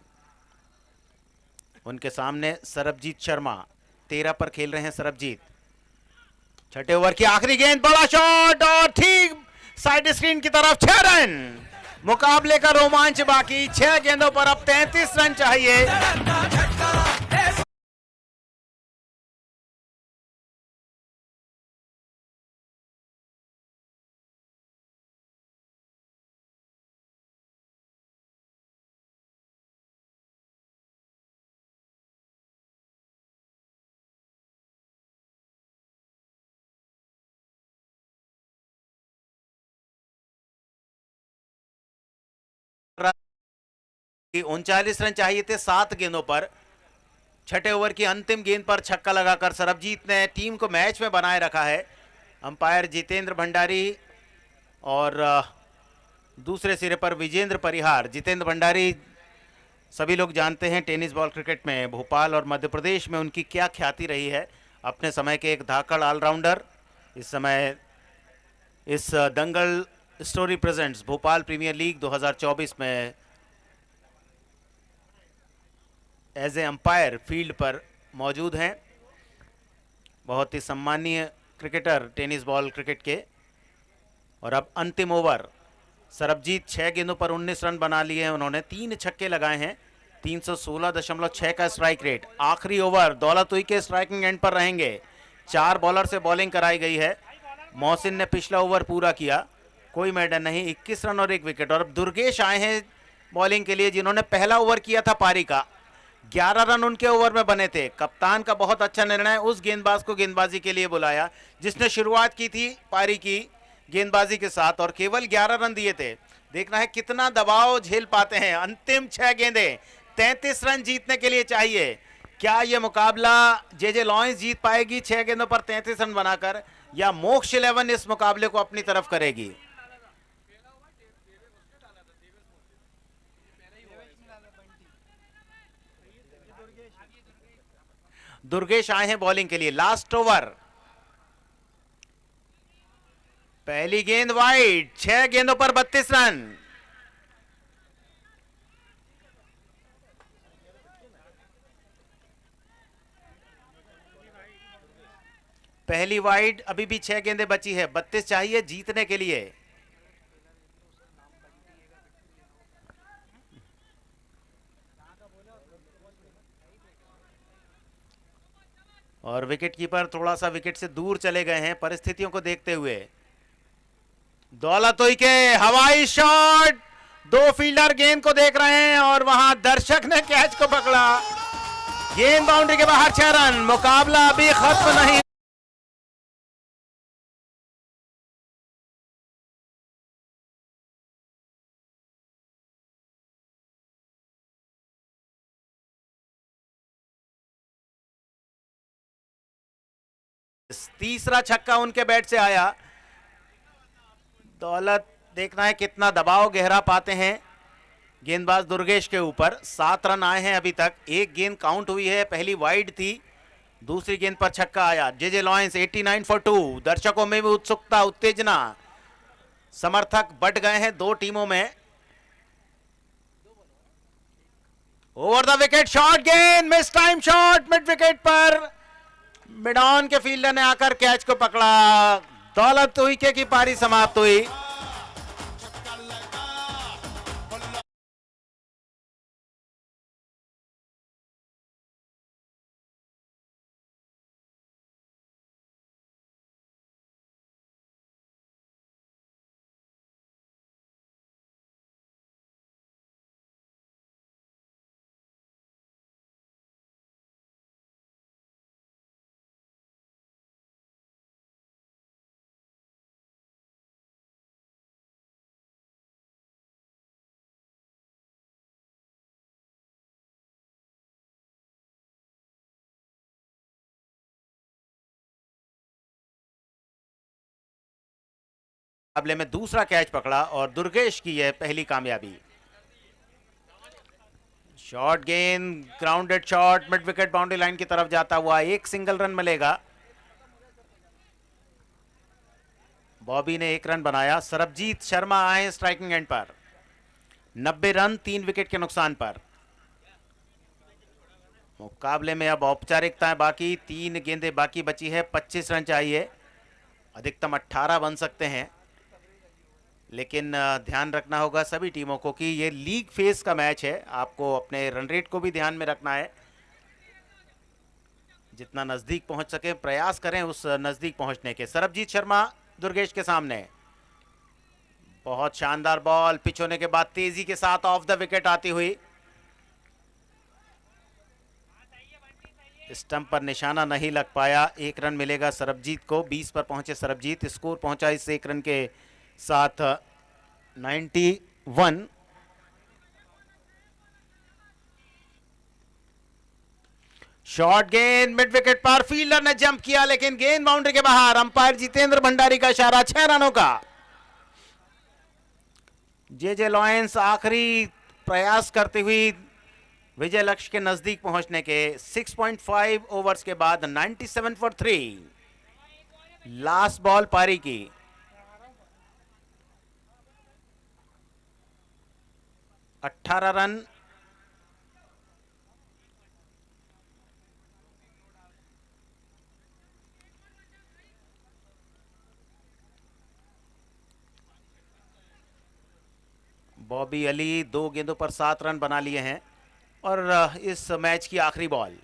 उनके सामने सरबजीत शर्मा। 13 पर खेल रहे हैं सरबजीत। छठे ओवर की आखिरी गेंद, बड़ा शॉट और ठीक साइड स्क्रीन की तरफ। 6 रन। मुकाबले का रोमांच बाकी। 6 गेंदों पर अब 33 रन चाहिए। कि 39 रन चाहिए थे 7 गेंदों पर। छठे ओवर की अंतिम गेंद पर छक्का लगाकर सरबजीत ने टीम को मैच में बनाए रखा है। अंपायर जितेंद्र भंडारी और दूसरे सिरे पर विजेंद्र परिहार। जितेंद्र भंडारी सभी लोग जानते हैं टेनिस बॉल क्रिकेट में भोपाल और मध्य प्रदेश में उनकी क्या ख्याति रही है। अपने समय के एक धाकड़ ऑलराउंडर। इस समय इस Dangal story presents Bhopal premier league 2024 में एज ए अंपायर फील्ड पर मौजूद हैं। बहुत ही सम्मानीय क्रिकेटर टेनिस बॉल क्रिकेट के। और अब अंतिम ओवर। सरबजीत 6 गेंदों पर 19 रन बना लिए हैं उन्होंने। 3 छक्के लगाए हैं। 316.6 का स्ट्राइक रेट। आखिरी ओवर दौलत उइके स्ट्राइकिंग एंड पर रहेंगे। 4 बॉलर से बॉलिंग कराई गई है। मोहसिन ने पिछला ओवर पूरा किया, कोई मेडन नहीं, 21 रन और 1 विकेट। और अब दुर्गेश आए हैं बॉलिंग के लिए, जिन्होंने पहला ओवर किया था पारी का। 11 रन उनके ओवर में बने थे। कप्तान का बहुत अच्छा निर्णय, उस गेंदबाज को गेंदबाजी के लिए बुलाया जिसने शुरुआत की थी पारी की गेंदबाजी के साथ और केवल 11 रन दिए थे। देखना है कितना दबाव झेल पाते हैं। अंतिम 6 गेंदें, 33 रन जीतने के लिए चाहिए। क्या यह मुकाबला जे लॉयंस जीत पाएगी 6 गेंदों पर 33 रन बनाकर, या मोक्ष 11 इस मुकाबले को अपनी तरफ करेगी? दुर्गेश आए हैं बॉलिंग के लिए। लास्ट ओवर, पहली गेंद वाइड। 6 गेंदों पर 32 रन। पहली वाइड, अभी भी 6 गेंदें बची है। 32 चाहिए जीतने के लिए। और विकेट कीपर थोड़ा सा विकेट से दूर चले गए हैं परिस्थितियों को देखते हुए। दौलत उइके हवाई शॉट। 2 फील्डर गेंद को देख रहे हैं और वहां दर्शक ने कैच को पकड़ा। गेंद बाउंड्री के बाहर। 6 रन। मुकाबला अभी खत्म नहीं। तीसरा छक्का उनके बैट से आया। दौलत, देखना है कितना दबाव गहरा पाते हैं गेंदबाज दुर्गेश के ऊपर। 7 रन आए हैं अभी तक। 1 गेंद काउंट हुई है, पहली वाइड थी। दूसरी गेंद पर छक्का आया। जे लॉयंस 89 for 2। दर्शकों में भी उत्सुकता, उत्तेजना। समर्थक बट गए हैं 2 टीमों में। ओवर द विकेट शॉट गेंद, miss time shot mid wicket पर। मिड ऑन के फील्डर ने आकर कैच को पकड़ा। दौलत उइके की पारी समाप्त हुई। मुकाबले में दूसरा कैच पकड़ा और दुर्गेश की यह पहली कामयाबी। शॉर्ट गेंद, grounded shot mid wicket boundary line की तरफ जाता हुआ, एक सिंगल रन मिलेगा। बॉबी ने एक रन बनाया। सरबजीत शर्मा आए स्ट्राइकिंग एंड पर। 90 रन 3 विकेट के नुकसान पर। मुकाबले में अब औपचारिकताएं बाकी, 3 गेंदें बाकी बची है। 25 रन चाहिए, अधिकतम 18 बन सकते हैं, लेकिन ध्यान रखना होगा सभी टीमों को कि ये लीग फेज का मैच है। आपको अपने रन रेट को भी ध्यान में रखना है। जितना नजदीक पहुंच सके प्रयास करें उस नजदीक पहुंचने के। सरबजीत शर्मा दुर्गेश के सामने, बहुत शानदार बॉल। पिच होने के बाद तेजी के साथ ऑफ द विकेट आती हुई। स्टंप पर निशाना नहीं लग पाया। 1 रन मिलेगा सरबजीत को। 20 पर पहुंचे सरबजीत। स्कोर पहुंचा इस 1 रन के साथ 91। शॉर्ट गेंद मिड विकेट पर। फील्डर ने जंप किया लेकिन गेंद बाउंड्री के बाहर। अंपायर जितेंद्र भंडारी का इशारा 6 रनों का। जे लॉयंस आखिरी प्रयास करती हुई विजय लक्ष्य के नजदीक पहुंचने के। 6.5 ओवर्स के बाद 97 फॉर 3। लास्ट बॉल पारी की। अठारह रन। बॉबी अली 2 गेंदों पर 7 रन बना लिए हैं। और इस मैच की आखिरी बॉल।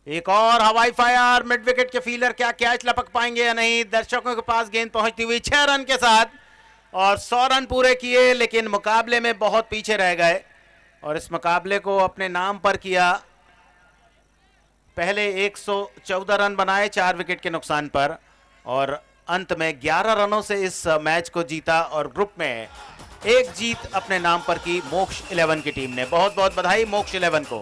एक और हवाई फायर मिड विकेट के फील्डर क्या कैच लपक पाएंगे या नहीं। दर्शकों के पास गेंद पहुंचती हुई 6 रन के साथ और 100 रन पूरे किए, लेकिन मुकाबले में बहुत पीछे रह गए और इस मुकाबले को अपने नाम पर किया। पहले 114 रन बनाए 4 विकेट के नुकसान पर और अंत में 11 रनों से इस मैच को जीता और ग्रुप में एक जीत अपने नाम पर की मोक्ष 11 की टीम ने। बहुत बहुत बधाई मोक्ष 11 को।